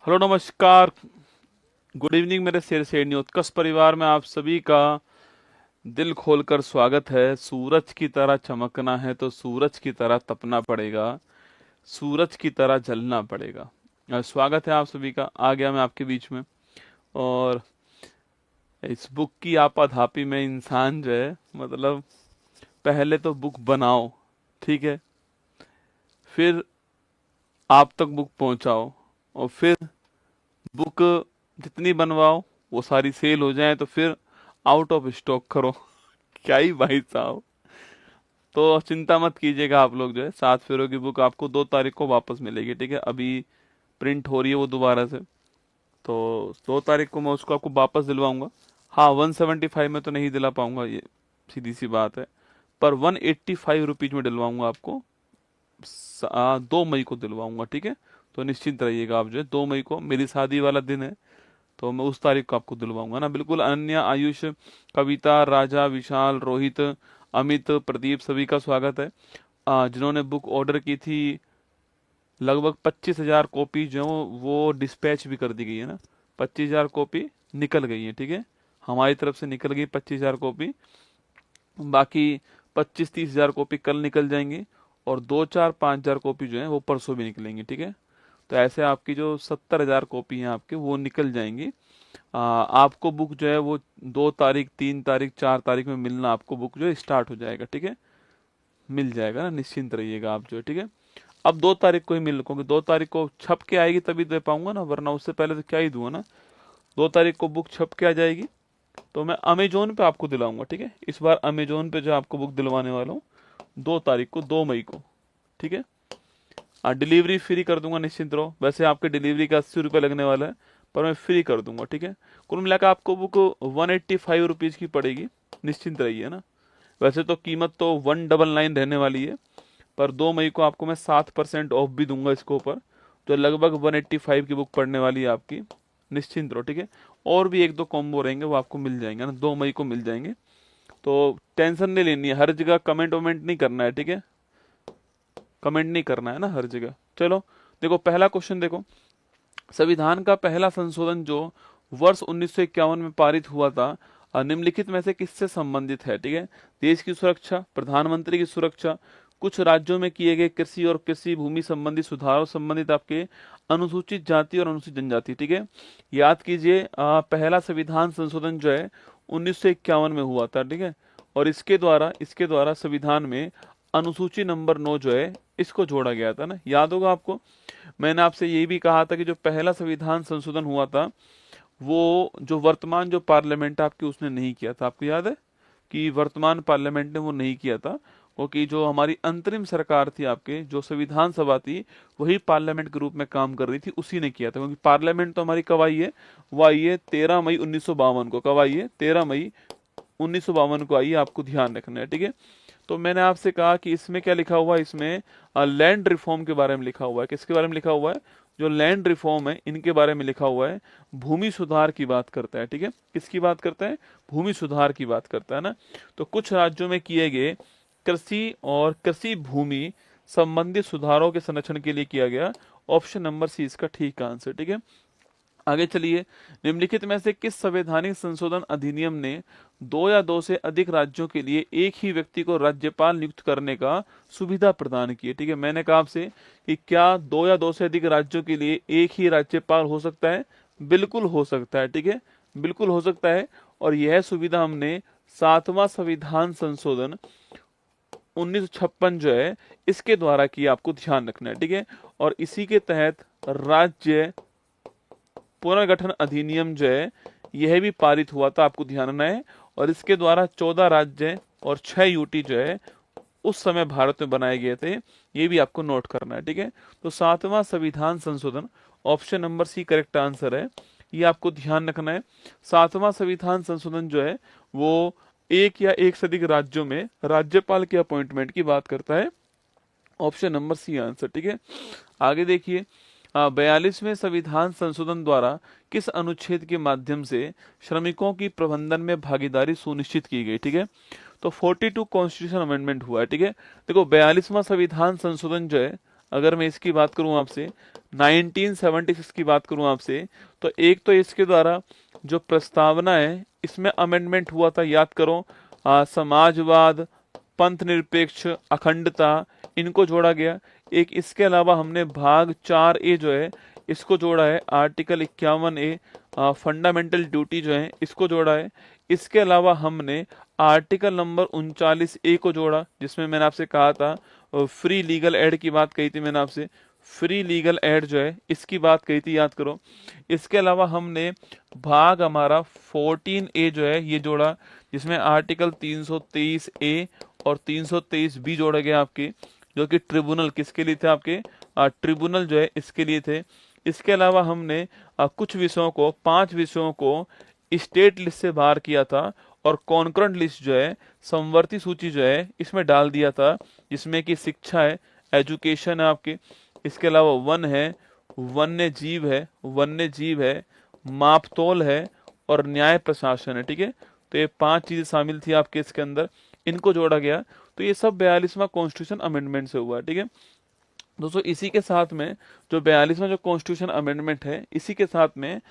Hello नमस्कार। Good evening मेरे शेर शेरनी उत्कर्ष परिवार में आप सभी का दिल खोलकर स्वागत है। सूरज की तरह चमकना है तो सूरज की तरह तपना पड़ेगा, सूरज की तरह जलना पड़ेगा। स्वागत है आप सभी का। आ गया मैं आपके बीच में। और इस बुक की आपाधापी में इंसान जो है, मतलब पहले तो बुक बनाओ, ठीक है, फिर आप तक बुक पहुंचाओ, और फिर बुक जितनी बनवाओ वो सारी सेल हो जाए तो फिर आउट ऑफ स्टॉक करो। क्या ही भाई साहब। तो चिंता मत कीजिएगा, आप लोग जो है 7 फेरों की बुक आपको 2 तारीख को वापस मिलेगी, ठीक है। अभी प्रिंट हो रही है वो दोबारा से, तो 2 तारीख को मैं उसको आपको वापस दिलवाऊंगा। हाँ, 175 में तो नहीं दिला पाऊंगा, ये सीधी सी बात है, पर 185 रुपीज में दिलवाऊंगा आपको। 2 मई को दिलवाऊंगा, ठीक है। तो निश्चिंत रहिएगा आप जो है, 2 मई को मेरी शादी वाला दिन है, तो मैं उस तारीख को आपको दिलवाऊंगा ना। बिल्कुल। अनन्या, आयुष, कविता, राजा, विशाल, रोहित, अमित, प्रदीप, सभी का स्वागत है। जिन्होंने बुक ऑर्डर की थी, लगभग 25,000 कॉपी जो वो डिस्पैच भी कर दी गई है ना। 25,000 कॉपी निकल गई है, ठीक है। हमारी तरफ से निकल गई 25,000 कॉपी। बाकी 25-30 हजार कॉपी कल निकल जाएंगी, और 2-4-5 हजार कॉपी जो है वो परसों भी निकलेंगी, ठीक है। तो ऐसे आपकी जो 70,000 कॉपी हैं आपके, वो निकल जाएंगी। आपको बुक जो है वो 2 तारीख, 3 तारीख, 4 तारीख में मिलना, आपको बुक जो है स्टार्ट हो जाएगा, ठीक है। मिल जाएगा ना, निश्चिंत रहिएगा आप जो है, ठीक है। अब 2 तारीख को ही मिल, क्योंकि 2 तारीख को छप के आएगी तभी दे पाऊंगा ना, वरना उससे पहले तो क्या ही दूंगा ना। 2 तारीख को बुक छप के आ जाएगी, तो मैं अमेजोन पे आपको दिलाऊंगा, ठीक है। इस बार अमेजोन पे जो आपको बुक दिलवाने वाला हूँ 2 तारीख को, 2 मई को, ठीक है। डिलीवरी फ्री कर दूंगा, निश्चिंत रहो। वैसे आपके डिलीवरी का 80 रुपये लगने वाला है, पर मैं फ्री कर दूंगा, ठीक है। कुल मिलाकर आपको बुक 185 रुपीज की पड़ेगी, निश्चिंत रहिए ना। वैसे तो कीमत तो 199 रहने वाली है, पर 2 मई को आपको मैं 7% ऑफ भी दूंगा इसके ऊपर, जो लगभग 185 की बुक पड़ने वाली है आपकी। निश्चिंत रहो, ठीक है। और भी एक दो कॉम्बो रहेंगे, वो आपको मिल जाएंगे ना, 2 मई को मिल जाएंगे। तो टेंशन नहीं लेनी है, हर जगह कमेंट वमेंट नहीं करना है, ठीक है। कमेंट नहीं करना है ना हर जगह। चलो, देखो पहला क्वेश्चन देखो। संविधान का पहला संशोधन जो वर्ष 1951 में पारित हुआ था, निम्नलिखित में से किससे संबंधित है, ठीक है। देश की सुरक्षा, प्रधानमंत्री की सुरक्षा, कुछ राज्यों में किए गए कृषि और कृषि भूमि संबंधी सुधारों संबंधित आपके अनुसूचित जाति और अनुसूचित जनजाति, ठीक है। याद कीजिए, पहला संविधान संशोधन जो है 1951 में हुआ था, ठीक है। और इसके द्वारा संविधान में अनुसूची नंबर 9 जो है इसको जोड़ा गया था ना, याद होगा आपको। मैंने आपसे ये भी कहा था कि जो पहला संविधान संशोधन हुआ था, वो जो वर्तमान जो पार्लियामेंट है आपकी, उसने नहीं किया था। आपको याद है कि वर्तमान पार्लियामेंट ने वो नहीं किया था, क्योंकि जो हमारी अंतरिम सरकार थी आपके, जो संविधान सभा थी, वही पार्लियामेंट के रूप में काम कर रही थी, उसी ने किया था। क्योंकि पार्लियामेंट तो हमारी कब आई है, वो आई है 13 मई 1952 को। कब आई है? 13 मई 1952 को आई है, आपको ध्यान रखना है, ठीक है। तो मैंने आपसे कहा कि इसमें क्या लिखा हुआ है, इसमें लैंड रिफॉर्म के बारे में लिखा हुआ है। किसके बारे में लिखा हुआ है? जो लैंड रिफॉर्म है इनके बारे में लिखा हुआ है। भूमि सुधार की बात करता है, ठीक है। किसकी बात करता है? भूमि सुधार की बात करता है ना। तो कुछ राज्यों में किए गए कृषि और कृषि भूमि संबंधित सुधारों के संरक्षण के लिए किया गया। ऑप्शन नंबर सी इसका ठीक आंसर, ठीक है। आगे चलिए। निम्नलिखित में से किस संवैधानिक संशोधन अधिनियम ने 2 या 2 से अधिक राज्यों के लिए एक ही व्यक्ति को राज्यपाल नियुक्त करने का सुविधा प्रदान की है, ठीक है। मैंने कहा आपसे कि क्या 2 या 2 से अधिक राज्यों के लिए एक ही राज्यपाल हो सकता है? बिल्कुल हो सकता है, ठीक है। बिल्कुल हो सकता है। और यह सुविधा हमने 7वां संविधान संशोधन 1956 जो है इसके द्वारा की, आपको ध्यान रखना है, ठीक है। और इसी के तहत राज्य पुनर्गठन अधिनियम जो है यह भी पारित हुआ था, आपको ध्यान रखना है। और इसके द्वारा 14 राज्य और 6 यूटी जो है उस समय भारत में बनाए गए थे, ये भी आपको नोट करना है, ठीक है। तो 7वां संविधान संशोधन, option number C correct answer है, ये आपको ध्यान रखना है। 7वां संविधान संशोधन जो है वो एक या एक से अधिक राज्यों में राज्यपाल के अपॉइंटमेंट की बात करता है। ऑप्शन नंबर सी आंसर, ठीक है। आगे देखिए। 42वें संविधान संशोधन द्वारा किस अनुच्छेद के माध्यम से श्रमिकों की प्रबंधन में भागीदारी सुनिश्चित की गई, ठीक है। तो 42 कॉन्स्टिट्यूशन अमेंडमेंट हुआ है, ठीक है। देखो 42वां संविधान संशोधन जो है अगर मैं इसकी बात करूं आपसे, 1976 की बात करूं आपसे, तो एक तो इसके द्वारा जो प्रस्तावना है इसमें अमेंडमेंट हुआ था, याद करो, समाजवाद, पंथ निरपेक्ष, अखंडता, इनको जोड़ा गया। एक इसके अलावा हमने भाग 4A जो है इसको जोड़ा है, आर्टिकल 51A फंडामेंटल ड्यूटी जो है इसको जोड़ा है। इसके अलावा हमने आर्टिकल नंबर 39A को जोड़ा, जिसमें मैंने आपसे कहा था फ्री लीगल एड की बात कही थी, मैंने आपसे फ्री लीगल एड जो है इसकी बात कही थी, याद करो। इसके अलावा हमने भाग हमारा 14A जो है ये जोड़ा, जिसमें आर्टिकल 323A और 323B जोड़े गए आपके, जो कि ट्रिब्यूनल किसके लिए थे आपके, ट्रिब्यूनल जो है इसके लिए थे। इसके अलावा हमने कुछ विषयों को, 5 विषयों को स्टेट लिस्ट से बाहर किया था और कॉन्करेंट लिस्ट जो है, समवर्ती सूची जो है इसमें डाल दिया था, जिसमें कि शिक्षा है, एजुकेशन है आपके, इसके अलावा वन है, वन्य जीव है, मापतोल है और न्याय प्रशासन है। ठीक है, तो ये 5 चीजें शामिल थी आपके इसके अंदर, इनको जोड़ा गया। तो ये सब 42वां कॉन्स्टिट्यूशन अमेंडमेंट से हुआ। ठीक है दोस्तों, इसी के साथ में जो 42वां जो कॉन्स्टिट्यूशन अमेंडमेंट है, इसी के साथ में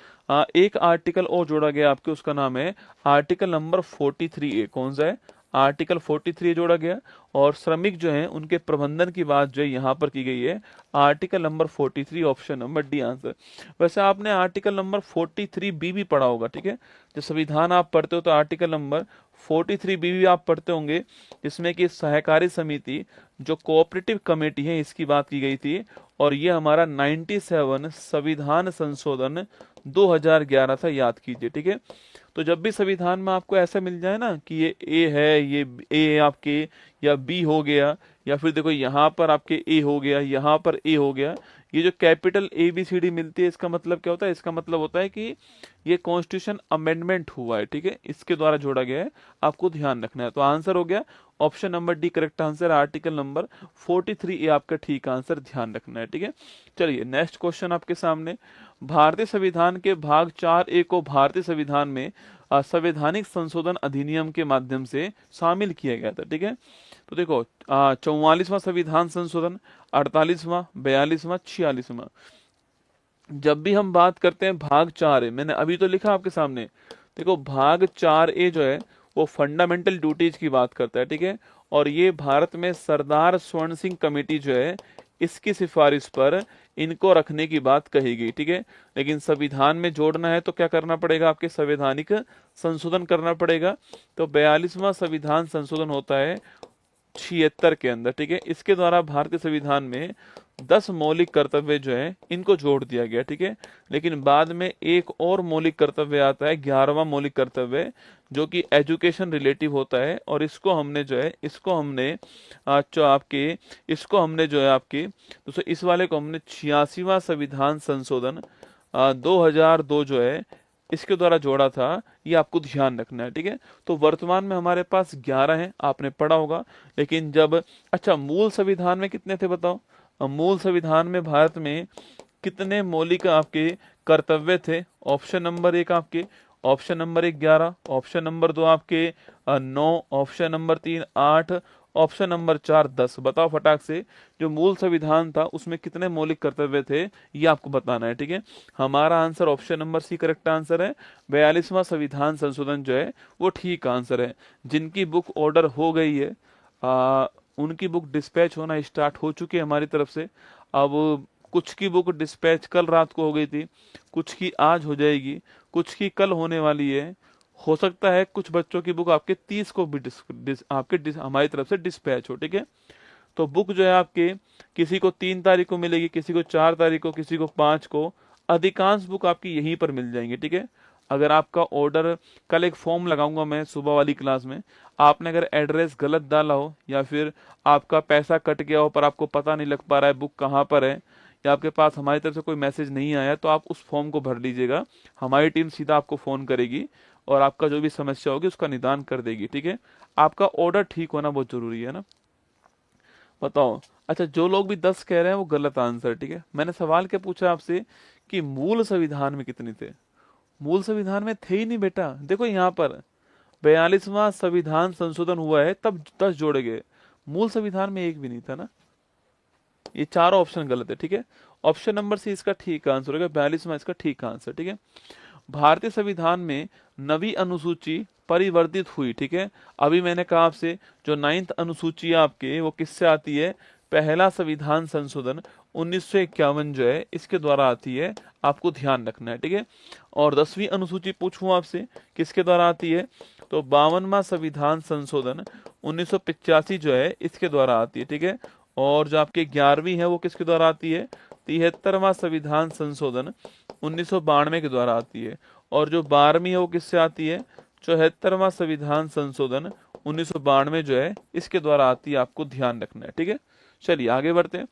एक आर्टिकल और जोड़ा गया आपके, उसका नाम है आर्टिकल नंबर 43A। कौन सा है, आर्टिकल 43A जोड़ा गया। और श्रमिक जो है उनके प्रबंधन की बात जो है यहाँ पर की गई है, article number 43, option number D answer. वैसे आपने आर्टिकल नंबर 43B भी पढ़ा होगा। ठीक है, जब संविधान आप पढ़ते हो तो आर्टिकल नंबर 43B भी आप पढ़ते होंगे, जिसमें कि सहकारी समिति जो कोऑपरेटिव कमेटी है इसकी बात की गई थी। और ये हमारा 97 संविधान संशोधन 2011 था, याद कीजिए। ठीक है, तो जब भी संविधान में आपको ऐसा मिल जाए ना कि ये ए है, ये ए है आपके, या बी हो गया, या फिर देखो यहाँ पर आपके ए हो गया, यहाँ पर ए हो गया, ये जो कैपिटल ABCD मिलती है, इसका मतलब क्या होता है, इसका मतलब होता है कि ये कॉन्स्टिट्यूशन अमेंडमेंट हुआ है। ठीक है, इसके द्वारा जोड़ा गया है, आपको ध्यान रखना है। तो आंसर हो गया option number D correct answer, article number 43A आपका ठीक आंसर, ध्यान रखना है। ठीक है, चलिए नेक्स्ट क्वेश्चन आपके सामने। भारतीय संविधान के भाग 4A को भारतीय संविधान में संवैधानिक संशोधन अधिनियम के माध्यम से शामिल किया गया था। ठीक है, तो देखो 44वां संविधान संशोधन, 48वां, 42वां, 46वां। जब भी हम बात करते हैं भाग 4A, मैंने अभी तो लिखा आपके सामने, देखो भाग 4A जो है वो फंडामेंटल ड्यूटीज की बात करता है। ठीक है, और ये भारत में सरदार स्वर्ण सिंह कमेटी जो है इसकी सिफारिश पर इनको रखने की बात कही गई। ठीक है, लेकिन संविधान में जोड़ना है तो क्या करना पड़ेगा, आपके संवैधानिक संशोधन करना पड़ेगा। तो 42वां संविधान संशोधन होता है 76 के अंदर। ठीक है, इसके द्वारा भारतीय संविधान में 10 मौलिक कर्तव्य जो है इनको जोड़ दिया गया। ठीक है, लेकिन बाद में एक और मौलिक कर्तव्य आता है, 11वां मौलिक कर्तव्य, जो कि एजुकेशन रिलेटिव होता है। और इसको हमने जो है, इसको हमने जो है आपके दोस्तों, इस वाले को हमने 86वां संविधान संशोधन 2002 जो है इसके द्वारा जोड़ा था। ये आपको ध्यान रखना है। ठीक है, तो वर्तमान में हमारे पास 11 हैं, आपने पढ़ा होगा। लेकिन जब, अच्छा, मूल संविधान में कितने थे बताओ, मूल संविधान में भारत में कितने मौलिक आपके कर्तव्य थे? ऑप्शन नंबर 1 आपके, ऑप्शन नंबर 1 11, ऑप्शन नंबर 2 आपके 9, ऑप्शन नंबर 3 8, ऑप्शन नंबर 4 10। बताओ फटाक से, जो मूल संविधान था उसमें कितने मौलिक कर्तव्य थे, ये आपको बताना है। ठीक है, हमारा answer option number C correct answer है। 42वां संविधान संशोधन जो है वो ठीक आंसर है। जिनकी बुक ऑर्डर हो गई है, उनकी बुक डिस्पैच होना स्टार्ट हो चुकी है हमारी तरफ से। अब कुछ की बुक डिस्पैच कल रात को हो गई थी, कुछ की आज हो जाएगी, कुछ की कल होने वाली है। हो सकता है कुछ बच्चों की बुक आपके 30 को भी हमारी तरफ से डिस्पैच हो। ठीक है, तो बुक जो है आपके, किसी को 3 तारीख को मिलेगी, किसी को 4 तारीख को, किसी को 5 को। अधिकांश बुक आपकी यहीं पर मिल जाएंगी। ठीक है, अगर आपका ऑर्डर, कल एक फॉर्म लगाऊंगा मैं सुबह वाली क्लास में, आपने अगर एड्रेस गलत डाला हो, या फिर आपका पैसा कट गया हो पर आपको पता नहीं लग पा रहा है बुक कहाँ पर है, या आपके पास हमारी तरफ से कोई मैसेज नहीं आया, तो आप उस फॉर्म को भर लीजिएगा। हमारी टीम सीधा आपको फोन करेगी और आपका जो भी समस्या होगी उसका निदान कर देगी। ठीक है, आपका ऑर्डर ठीक होना बहुत जरूरी है ना। बताओ, अच्छा, जो लोग भी 10 कह रहे हैं वो गलत आंसर। ठीक है, मैंने सवाल क्या पूछा आपसे कि मूल संविधान में कितने थे? मूल संविधान में थे ही नहीं बेटा। देखो यहाँ पर 42वां संविधान संशोधन हुआ है तब 10 जोड़े गए, मूल संविधान में एक भी नहीं था ना। ये चारों ऑप्शन गलत है, ठीक है। ऑप्शन नंबर सी इसका ठीक आंसर होगा, 42वां इसका ठीक आंसर, ठीक है। भारतीय संविधान में नवी अनुसूची परिवर्तित हुई, ठीक है। अभी मैंने कहा आपसे जो 9th अनुसूची है आपके वो किससे आती है, पहला संविधान संशोधन 1951 जो है इसके द्वारा आती है, आपको ध्यान रखना है, ठीक है। और 10वीं अनुसूची पूछूं आपसे किसके द्वारा आती है, तो 52वां संविधान संशोधन 1985 जो है इसके द्वारा आती है, ठीक है। और जो आपके 11वीं है वो किसके द्वारा आती है, 73वां संविधान संशोधन 1992 के द्वारा आती है। और जो 12वीं है वो किससे आती है, 74वां संविधान संशोधन 1992 जो है इसके द्वारा आती है, आपको ध्यान रखना है, ठीक है। चलिए आगे बढ़ते हैं।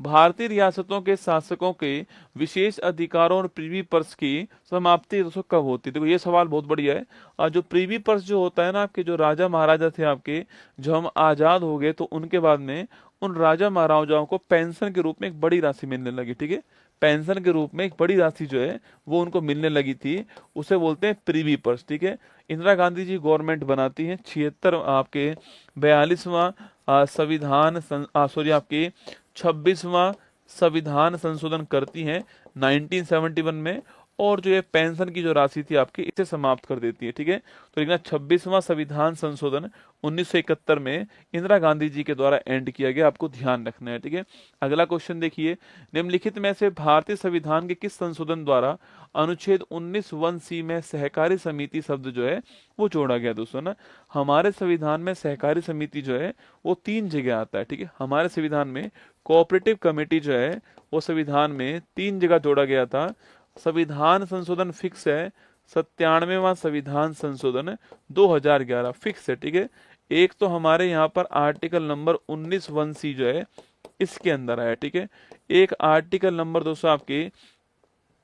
भारतीय रियासतों के शासकों के विशेष अधिकारों और प्रीवी पर्स की समाप्ति दोस्तों कब होती है, देखो ये सवाल बहुत बढ़िया है। और जो प्रीवी पर्स जो होता है ना, आपके जो राजा महाराजा थे आपके, जो हम आजाद हो गए तो उनके बाद में उन राजा महाराजाओं को पेंशन के रूप में एक बड़ी राशि मिलने लगी, ठीक है। पेंशन के रूप में एक बड़ी राशि जो है वो उनको मिलने लगी थी, उसे बोलते हैं प्रीवी पर्स, ठीक है। इंदिरा गांधी जी गवर्नमेंट बनाती है, 76 आपके 42वां संविधान सॉरी आपके 26वां संविधान संशोधन करती हैं 1971 में, और जो ये पेंशन की जो राशि थी आपकी इसे समाप्त कर देती है, ठीक है। तो देखना 26वां संविधान संशोधन 1971 में इंदिरा गांधी जी के द्वारा एंड किया गया, आपको ध्यान रखना है, ठीक है। अगला क्वेश्चन देखिए, निम्नलिखित में से भारतीय संविधान के किस संशोधन द्वारा अनुच्छेद 19(1)(c) में सहकारी समिति शब्द जो है वो जोड़ा गया दोस्तों ना। हमारे संविधान में सहकारी समिति जो है वो 3 जगह आता है, ठीक है। हमारे संविधान में कोऑपरेटिव कमेटी जो है वो संविधान में 3 जगह जोड़ा गया था। संविधान संशोधन फिक्स है, 97वां संविधान संशोधन 2011 फिक्स है, ठीक है। एक तो हमारे यहाँ पर आर्टिकल नंबर 19(1)(c) जो है इसके अंदर है, ठीक है। एक आर्टिकल नंबर दोस्तों आपके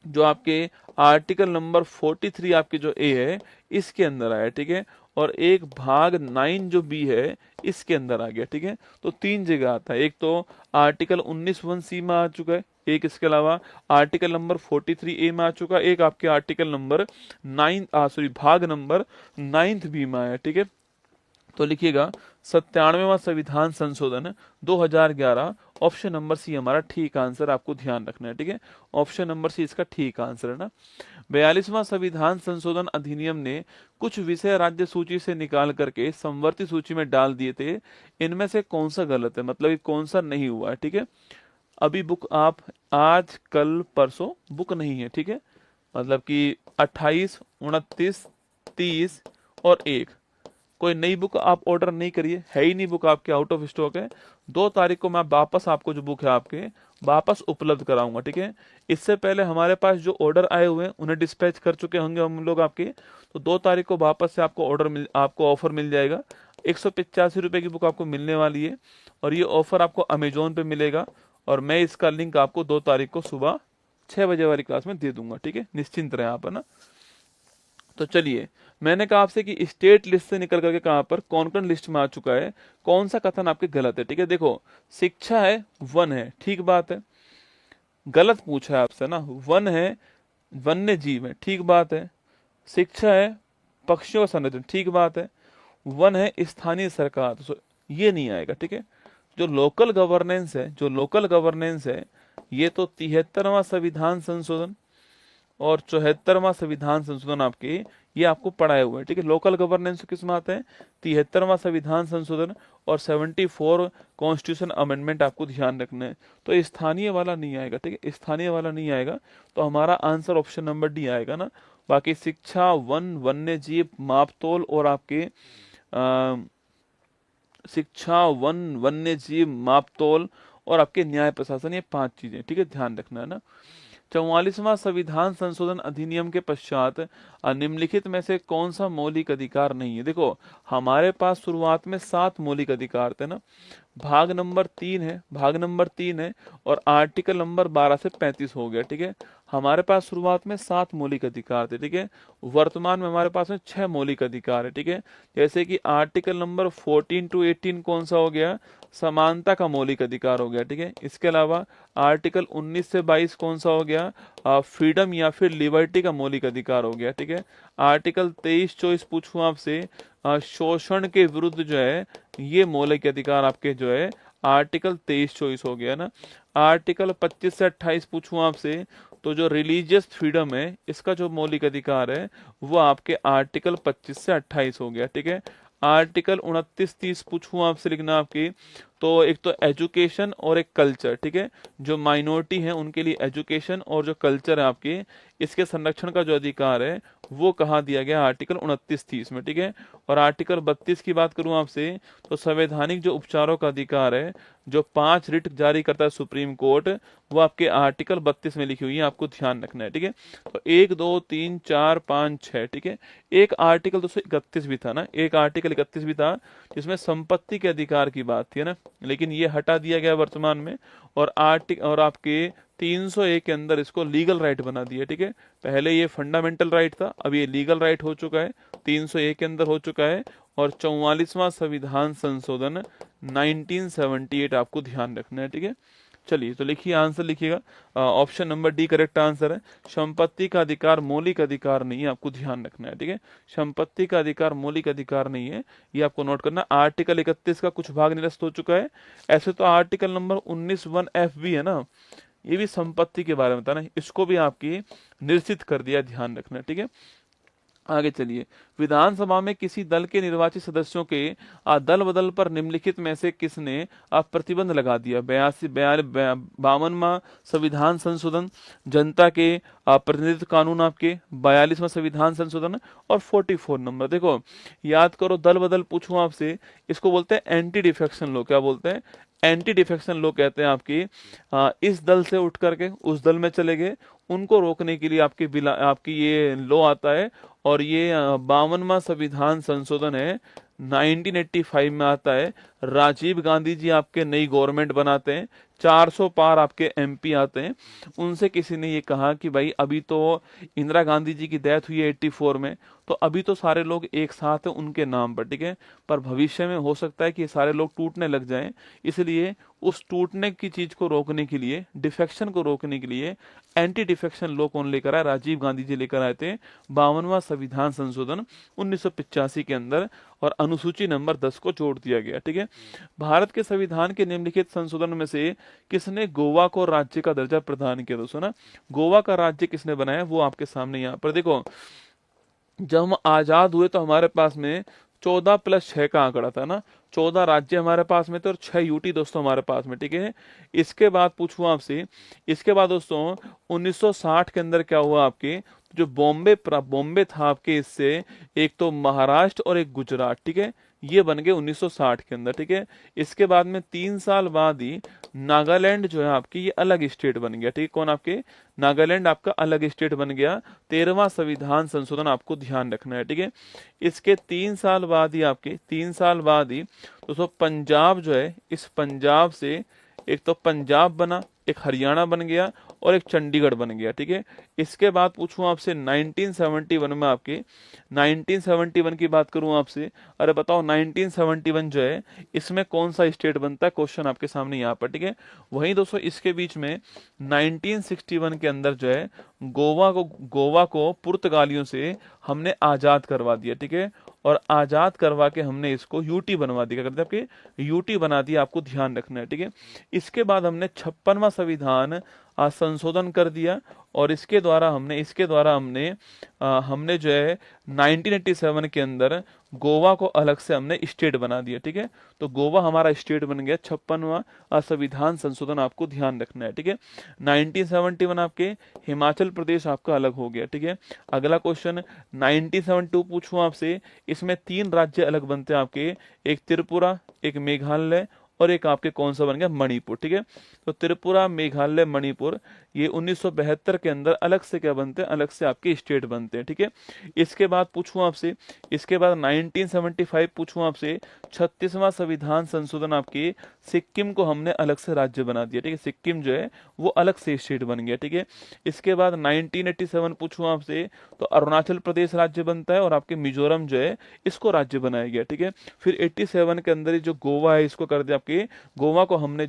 जो आपके आर्टिकल नंबर 43 आपके जो ए है इसके अंदर आया, ठीक है। और एक भाग 9 जो बी है इसके अंदर आ गया, ठीक है। तो 3 जगह आता है, एक तो आर्टिकल 19(1)(c) में आ चुका है, एक इसके अलावा आर्टिकल नंबर 43 ए में आ चुका है, एक आपके आर्टिकल नंबर 9 भाग नंबर 9th बी में आया, ठीक है। तो लिखिएगा 97वां संविधान संशोधन 2011, ऑप्शन नंबर सी हमारा ठीक आंसर, आपको ध्यान रखना है, ठीक है। ऑप्शन नंबर सी इसका ठीक आंसर है ना। 42वां संविधान संशोधन अधिनियम ने कुछ विषय राज्य सूची से निकाल करके समवर्ती सूची में डाल दिए थे, इनमें से कौन सा गलत है, मतलब कि कौन सा नहीं हुआ है, ठीक है। अभी बुक आप आज कल परसों बुक नहीं है, ठीक है। मतलब कि 28, 29, 30 और 1 कोई नई बुक आप ऑर्डर नहीं करिए, है ही नहीं बुक आपके, आउट ऑफ स्टॉक है। 2 तारीख को मैं वापस आपको जो बुक है आपके वापस उपलब्ध कराऊंगा, ठीक है। इससे पहले हमारे पास जो ऑर्डर आए हुए हैं उन्हें डिस्पैच कर चुके होंगे हम लोग आपके, तो 2 तारीख को वापस से आपको आपको ऑफर मिल जाएगा। 185 रुपए की बुक आपको मिलने वाली है, और ये ऑफर आपको अमेजोन पे मिलेगा, और मैं इसका लिंक आपको 2 तारीख को सुबह 6 बजे वाली क्लास में दे दूंगा, ठीक है। निश्चिंत रहे आप, है ना। तो चलिए, मैंने कहा आपसे कि स्टेट लिस्ट से निकल करके कहां पर कॉन्करेंट लिस्ट में आ चुका है, कौन सा कथन आपके गलत है, ठीक है। देखो शिक्षा है, वन है, ठीक बात है, गलत पूछा है आपसे ना। वन है, वन्य जीव है, ठीक बात है। शिक्षा है, पक्षियों का संरक्षण, ठीक बात है। वन है, स्थानीय सरकार, तो ये नहीं आएगा, ठीक है। जो लोकल गवर्नेंस है, जो लोकल गवर्नेंस है, ये तो 73वां संविधान संशोधन और 74वां संविधान संशोधन आपके ये आपको पढ़ाए हुए हैं, ठीक है। लोकल गवर्नेंस किस में आते हैं, 73वां संविधान संशोधन और 74 कॉन्स्टिट्यूशन अमेंडमेंट, आपको ध्यान रखना है। तो स्थानीय वाला नहीं आएगा, ठीक है, स्थानीय वाला नहीं आएगा, तो हमारा आंसर ऑप्शन नंबर डी आएगा ना। बाकी शिक्षा, वन, वन्य जीव, मापतोल और आपके शिक्षा, वन, वन्य जीव, मापतोल और आपके न्याय प्रशासन, ये 5 चीजें, ठीक है, ध्यान रखना है ना। 44वां संविधान संशोधन अधिनियम के पश्चात निम्नलिखित में से कौन सा मौलिक अधिकार नहीं है। देखो हमारे पास शुरुआत में 7 मौलिक अधिकार थे ना, भाग नंबर 3 है, भाग नंबर 3 है, और आर्टिकल नंबर 12 से 35 हो गया, ठीक है। हमारे पास शुरुआत में 7 मौलिक अधिकार थे, ठीक है। वर्तमान में हमारे पास में 6 मौलिक अधिकार है, ठीक है। जैसे कि आर्टिकल नंबर 14 to 18 कौन सा हो गया, समानता का मौलिक अधिकार हो गया, ठीक है। इसके अलावा आर्टिकल 19 से 22 कौन सा हो गया, फ्रीडम या फिर लिबर्टी का मौलिक अधिकार हो गया, ठीक है। आर्टिकल 23-24 पूछूं आपसे, शोषण के विरुद्ध जो है ये मौलिक अधिकार आपके जो है आर्टिकल 23-24 हो गया ना। आर्टिकल 25 से 28 पूछूं आपसे, तो जो रिलीजियस फ्रीडम है इसका जो मौलिक अधिकार है वो आपके आर्टिकल 25 से 28 हो गया, ठीक है। आर्टिकल 29-30 पूछूं आपसे, लिखना आपकी, तो एक तो एजुकेशन और एक कल्चर, ठीक है। जो माइनॉरिटी है उनके लिए एजुकेशन और जो कल्चर है आपके, इसके संरक्षण का जो अधिकार है वो कहाँ दिया गया, आर्टिकल 29-30 में, ठीक है। और आर्टिकल 32 की बात करूं आपसे, तो संवैधानिक जो उपचारों का अधिकार है, जो 5 रिट जारी करता है सुप्रीम कोर्ट, वो आपके आर्टिकल 32 में लिखी हुई है, आपको ध्यान रखना है, ठीक है। तो 1 2 3 4 5 6, ठीक है। एक आर्टिकल 231 भी था ना, एक आर्टिकल 31 भी था जिसमें संपत्ति के अधिकार की बात थी ना, लेकिन ये हटा दिया गया वर्तमान में। और आपके 301 के अंदर इसको लीगल राइट बना दिया, ठीक है। पहले ये फंडामेंटल राइट था, अब ये लीगल राइट हो चुका है, 301 के अंदर हो चुका है। और 44वां संविधान संशोधन 1978 आपको ध्यान रखना है, ठीक है। चलिए तो लिखिए, आंसर लिखिएगा। Option number D correct answer है। संपत्ति का अधिकार मौलिक अधिकार नहीं है, आपको ध्यान रखना है, ठीक है। संपत्ति का अधिकार मौलिक अधिकार नहीं है, ये आपको नोट करना। आर्टिकल 31 का कुछ भाग निरस्त हो चुका है। ऐसे तो आर्टिकल नंबर 19(1)(f) भी है ना, ये भी संपत्ति के बारे में था ना, इसको भी आपकी निश्चित कर दिया, ध्यान रखना, ठीक है। आगे चलिए, विधानसभा में किसी दल के निर्वाचित सदस्यों के दल बदल पर निम्नलिखित में से किसने प्रतिबंध लगा दिया। 52वां संविधान संशोधन, जनता के प्रतिनिधित्व कानून आपके 42वां संविधान संशोधन और 44 नंबर। देखो याद करो, दल बदल पूछूं आपसे, इसको बोलते हैं एंटी डिफेक्शन लो। क्या बोलते हैं, एंटी डिफेक्शन लो कहते हैं आपकी। इस दल से उठ करके उस दल में चले गए, उनको रोकने के लिए आपकी ये लो आता है। और ये 52वां संविधान संशोधन है, 1985 में आता है। राजीव गांधी जी आपके नई गवर्नमेंट बनाते हैं, 400 पार आपके एमपी आते हैं। उनसे किसी ने ये कहा कि भाई अभी तो इंदिरा गांधी जी की डेथ हुई है 84 में, तो अभी तो सारे लोग एक साथ हैं उनके नाम पर, ठीक है। पर भविष्य में हो सकता है कि सारे लोग टूटने लग जाएं, इसलिए उस टूटने की चीज को रोकने के लिए, डिफेक्शन को रोकने के लिए एंटी डिफेक्शन लॉ कौन लेकर आए, राजीव गांधी जी लेकर आए थे 52वां संविधान संशोधन 1985 के अंदर। और अनुसूची नंबर 10 को जोड़ दिया गया, ठीक है। भारत के संविधान के निम्नलिखित संशोधन में से किसने गोवा को राज्य का दर्जा प्रदान किया। दोस्तों ना, गोवा का राज्य किसने बनाया वो आपके सामने यहाँ पर देखो। जब हम आजाद हुए तो हमारे पास में 14+6 का आंकड़ा था ना, 14 राज्य हमारे पास में थे और 6 यूटी दोस्तों हमारे पास में, ठीक है। इसके बाद पूछूं आपसे, इसके बाद दोस्तों 1960 के अंदर क्या हुआ आपके, जो बॉम्बे था आपके, इससे एक तो महाराष्ट्र और एक गुजरात, ठीक है, ये बन गए 1960 के अंदर, ठीक है। इसके बाद में 3 साल बाद ही नागालैंड जो है आपकी, ये अलग स्टेट बन गया, ठीक है। कौन आपके, नागालैंड आपका अलग स्टेट बन गया। 13वां संविधान संशोधन आपको ध्यान रखना है, ठीक है। इसके 3 साल बाद ही आपके, 3 साल बाद ही दोस्तों पंजाब जो है, इस पंजाब से एक तो पंजाब बना, एक हरियाणा बन गया और एक चंडीगढ़ बन गया, ठीक है। इसके बाद पूछूं आपसे 1971 में आपके, 1971 की बात करूं आपसे, अरे बताओ 1971 जो है इसमें कौन सा स्टेट बनता है, क्वेश्चन आपके सामने यहाँ पर, ठीक है। वहीं दोस्तों इसके बीच में 1961 के अंदर जो है गोवा को पुर्तगालियों से हमने आजाद करवा दिया, ठीक है। और आजाद करवा के हमने इसको यूटी बनवा दिया, करते आपके यूटी बना दिया, आपको ध्यान रखना है, ठीक है। इसके बाद हमने 56वां संविधान संशोधन कर दिया और इसके द्वारा हमने जो है 1987 के अंदर गोवा को अलग से हमने स्टेट बना दिया, ठीक है। तो गोवा हमारा स्टेट बन गया। 56वां संविधान संशोधन आपको ध्यान रखना है, ठीक है। 1971 आपके हिमाचल प्रदेश आपका अलग हो गया, ठीक है। अगला क्वेश्चन 1972 पूछूं आपसे, इसमें 3 राज्य अलग बनते हैं आपके, एक त्रिपुरा, एक मेघालय और एक आपके कौन सा बन गया, मणिपुर, ठीक है। तो त्रिपुरा, मेघालय, मणिपुर ये 1972 के अंदर अलग से क्या बनते हैं, अलग से आपके स्टेट बनते हैं, ठीक है। इसके बाद पूछूं आपसे, इसके बाद 1975 पूछूं आपसे, 36वां संविधान संशोधन आपके, सिक्किम को हमने अलग से राज्य बना दिया, ठीक है। सिक्किम जो है वो अलग से स्टेट बन गया, ठीक है। इसके बाद 1987 पूछूं आपसे, तो अरुणाचल प्रदेश राज्य बनता है और आपके मिजोरम जो है इसको राज्य बनाया गया, ठीक है। फिर 87 के अंदर ही जो गोवा है इसको कर दिया आपके गोवा को हमने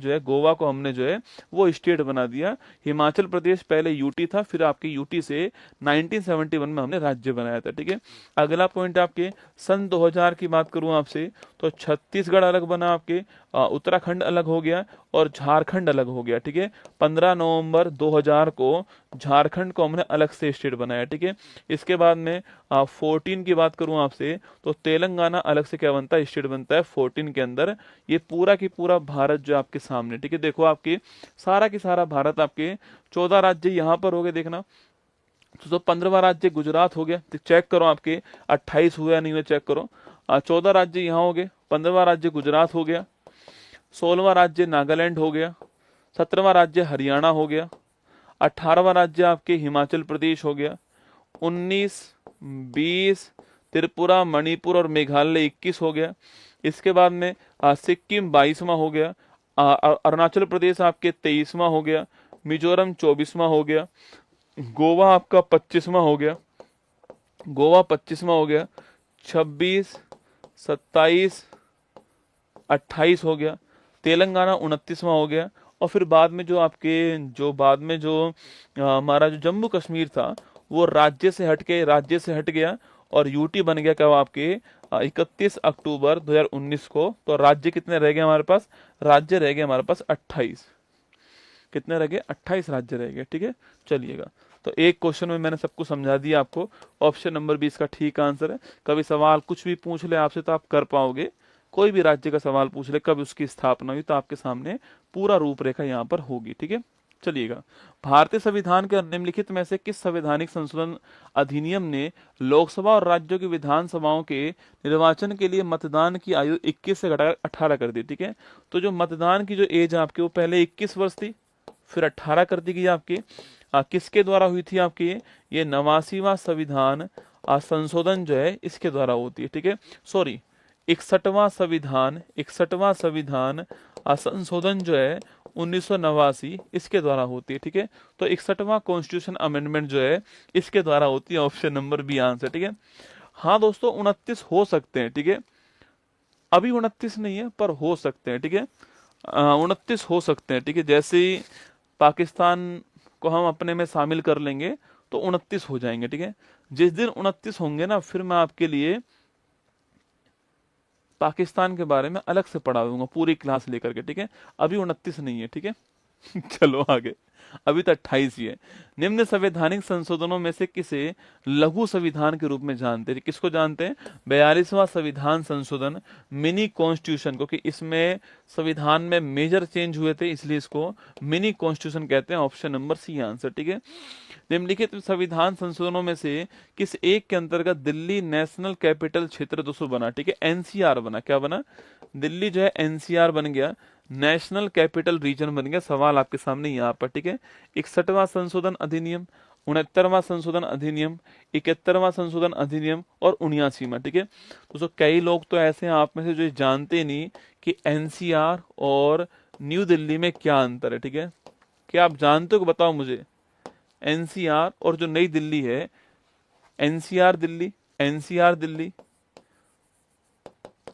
जो है वो स्टेट बना दिया। हिमाचल प्रदेश पहले यूटी था, फिर आपके यूटी से 1971 में हमने राज्य बनाया था। ठीक है, अगला पॉइंट आपके सन 2000 की बात करूं आपसे तो छत्तीसगढ़ अलग बना, आपके उत्तराखंड अलग हो गया और झारखंड अलग हो गया। ठीक है, 15 नवंबर 2000 को झारखंड को हमने अलग से स्टेट बनाया। ठीक है, इसके बाद में 14 की बात करूं आपसे तो तेलंगाना अलग से क्या बनता है, स्टेट बनता है 14 के अंदर। ये पूरा की पूरा भारत जो आपके सामने, ठीक है, देखो आपके सारा की सारा भारत, आपके 14 राज्य यहाँ पर हो गए देखना। तो 15वां राज्य गुजरात हो गया, तो चेक करो आपके 28 हुआ या नहीं हुआ, चेक करो। 14 राज्य यहाँ हो गए, 15वां राज्य गुजरात हो गया, 16वां राज्य नागालैंड हो गया, 17वां राज्य हरियाणा हो गया, 18वां राज्य आपके हिमाचल प्रदेश हो गया, 19, 20 त्रिपुरा, मणिपुर और मेघालय 21 हो गया। इसके बाद में सिक्किम 22वां हो गया, अरुणाचल प्रदेश आपके 23वां हो गया, मिजोरम 24वां हो गया, गोवा आपका 25वां हो गया, 26, 27, 28 हो गया, तेलंगाना 29वां हो गया। और फिर बाद में जो आपके हमारा जो जम्मू कश्मीर था वो राज्य से हट गया और यूटी बन गया क्या आपके 31 अक्टूबर 2019 को। तो राज्य कितने रह गए हमारे पास, राज्य रह गए हमारे पास 28। कितने रह गए, 28 राज्य रह गए। ठीक है, चलिएगा, तो एक क्वेश्चन में मैंने सबको समझा दिया आपको। ऑप्शन नंबर 20 का ठीक आंसर है। कभी सवाल कुछ भी पूछ ले आपसे तो आप कर पाओगे, कोई भी राज्य का सवाल पूछ ले कब उसकी स्थापना हुई तो आपके सामने पूरा रूपरेखा यहाँ पर होगी। ठीक है, चलिएगा, भारतीय संविधान के निम्नलिखित में से किस संवैधानिक संशोधन अधिनियम ने लोकसभा और राज्यों की विधानसभाओं के निर्वाचन के लिए मतदान की आयु 21 से घटाकर 18 कर दी। ठीक है, तो जो मतदान की जो एज आपकी वो पहले 21 वर्ष थी, फिर 18 कर दी गई आपकी। किसके द्वारा हुई थी आपकी, ये 89वां संविधान संशोधन जो है इसके द्वारा होती है। ठीक है, सॉरी 61वां संविधान संशोधन जो है 1989 इसके द्वारा होती है। ठीक है, तो 61वां कॉन्स्टिट्यूशन अमेंडमेंट जो है इसके द्वारा होती है। Option number B answer. ठीक है, हाँ दोस्तों 29 हो सकते हैं। ठीक है, अभी 29 नहीं है पर हो सकते हैं। ठीक है, 29 हो सकते हैं। ठीक है, जैसे ही पाकिस्तान को हम अपने में शामिल कर लेंगे तो 29 हो जाएंगे। ठीक है, जिस दिन 29 होंगे ना फिर मैं आपके लिए पाकिस्तान के बारे में अलग से पढ़ा दूंगा पूरी क्लास लेकर के। ठीक है, अभी 29 नहीं है। ठीक है चलो आगे, अभी तो 28 ही है। निम्न संवैधानिक संशोधनों में से किसे लघु संविधान के रूप में जानते हैं, किसको जानते हैं, 42वां संविधान संशोधन मिनी कॉन्स्टिट्यूशन, क्योंकि इसमें संविधान में मेजर चेंज हुए थे इसलिए इसको मिनी कॉन्स्टिट्यूशन कहते हैं। Option number C answer. ठीक है, निम्नलिखित संविधान संशोधनों में से किस एक के अंतर्गत दिल्ली नेशनल कैपिटल क्षेत्र 200 बना। ठीक है, एनसीआर बना, क्या बना, दिल्ली जो है एनसीआर बन गया, नेशनल कैपिटल रीजन बन गया। सवाल आपके सामने यहाँ पर। ठीक है, 61वां संशोधन अधिनियम, 69वां संशोधन अधिनियम, 71वां संशोधन अधिनियम और 79वां। ठीक है, तो कई लोग तो ऐसे हैं आप में से जो जानते नहीं कि एनसीआर और न्यू दिल्ली में क्या अंतर है। ठीक है, क्या आप जानते हो, बताओ मुझे, एनसीआर और जो नई दिल्ली है, एनसीआर दिल्ली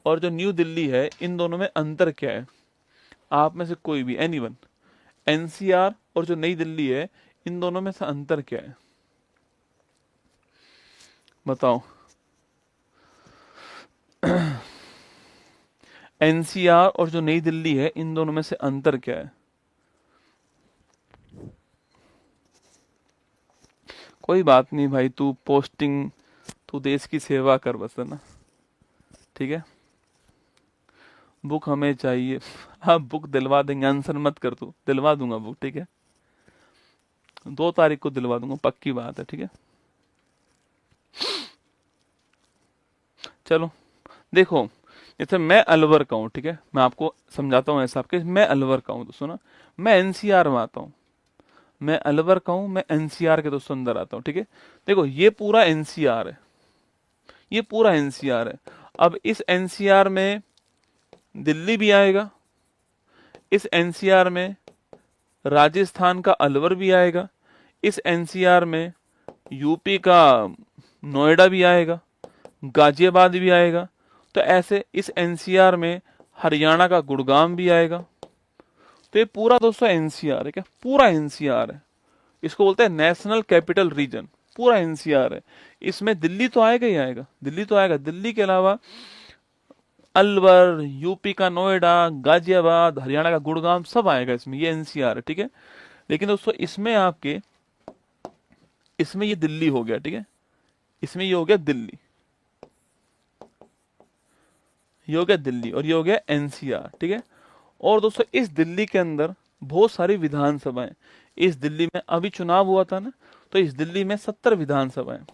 और जो न्यू दिल्ली है, इन दोनों में अंतर क्या है, आप में से कोई भी, एनीवन, एनसीआर और जो नई दिल्ली है इन दोनों में से अंतर क्या है, बताओ। एनसीआर और जो नई दिल्ली है इन दोनों में से अंतर क्या है, कोई बात नहीं भाई, तू देश की सेवा कर बस, है ना। ठीक है, बुक हमें चाहिए, हाँ बुक दिलवा देंगे, आंसर मत कर, तू दिलवा दूंगा बुक। ठीक है, 2 तारीख को दिलवा दूंगा, पक्की बात है। ठीक है, चलो देखो, जैसे मैं अलवर का हूँ, ठीक है, मैं आपको समझाता हूँ ऐसा आपके, मैं अलवर का हूँ तो सुना, मैं एनसीआर में आता हूँ, मैं अलवर का हूँ, मैं एनसीआर के दोस्तों अंदर आता हूँ। ठीक है, देखो ये पूरा एनसीआर है, ये पूरा एनसीआर है। अब इस एनसीआर में दिल्ली भी आएगा, इस एनसीआर में राजस्थान का अलवर भी आएगा, इस एनसीआर में यूपी का नोएडा भी आएगा, गाजियाबाद भी आएगा। तो ऐसे इस एनसीआर में हरियाणा का गुड़गांव भी आएगा। तो ये पूरा दोस्तों एनसीआर है, क्या पूरा एनसीआर है, इसको बोलते हैं नेशनल कैपिटल रीजन, पूरा एनसीआर है। इसमें दिल्ली तो आएगा ही आएगा, दिल्ली तो आएगा, दिल्ली के अलावा अलवर, यूपी का नोएडा, गाजियाबाद, हरियाणा का गुड़गांव सब आएगा इसमें, ये एनसीआर है, ठीक है। लेकिन दोस्तों इसमें आपके, इसमें ये दिल्ली हो गया, ठीक है, इसमें ये हो गया दिल्ली, ये हो गया दिल्ली, और ये हो गया एनसीआर, ठीक है। और दोस्तों इस दिल्ली के अंदर बहुत सारी विधानसभाएं, इस दिल्ली में अभी चुनाव हुआ था ना, तो इस दिल्ली में 70 विधानसभाएं,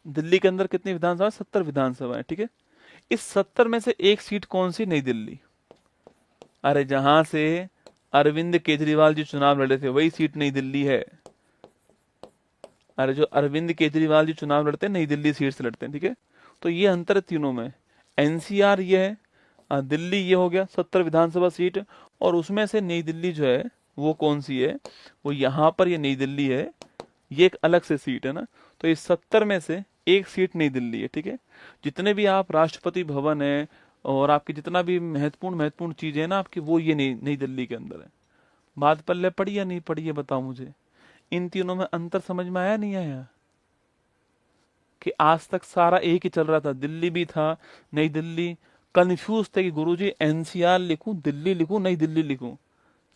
दिल्ली के अंदर कितनी विधानसभा, 70 विधानसभाएं, ठीक है। इस 70 में से एक सीट कौन सी, नई दिल्ली। अरे जहां से अरविंद केजरीवाल जी चुनाव लड़े थे वही सीट नई दिल्ली है। अरे जो अरविंद केजरीवाल जी चुनाव लड़ते हैं नई दिल्ली सीट से लड़ते हैं, ठीक है। तो ये अंतर है तीनों में, एनसीआर ये है, दिल्ली ये हो गया 70 विधानसभा सीट, और उसमें से नई दिल्ली जो है वो कौन सी है, वो यहाँ पर ये नई दिल्ली है, ये एक अलग से सीट है ना। तो इस 70 में से एक सीट नई दिल्ली है, ठीक है। जितने भी आप राष्ट्रपति भवन है और आपकी जितना भी महत्वपूर्ण महत्वपूर्ण चीजें है ना आपकी, वो ये नई दिल्ली के अंदर है। बात पल्ले पड़ी या नहीं पड़ी है बताओ मुझे, इन तीनों में अंतर समझ में आया नहीं आया, कि आज तक सारा एक ही चल रहा था, दिल्ली भी था, नई दिल्ली, कंफ्यूज थे कि गुरुजी एनसीआर लिखूं, दिल्ली लिखूं, नई दिल्ली लिखूं।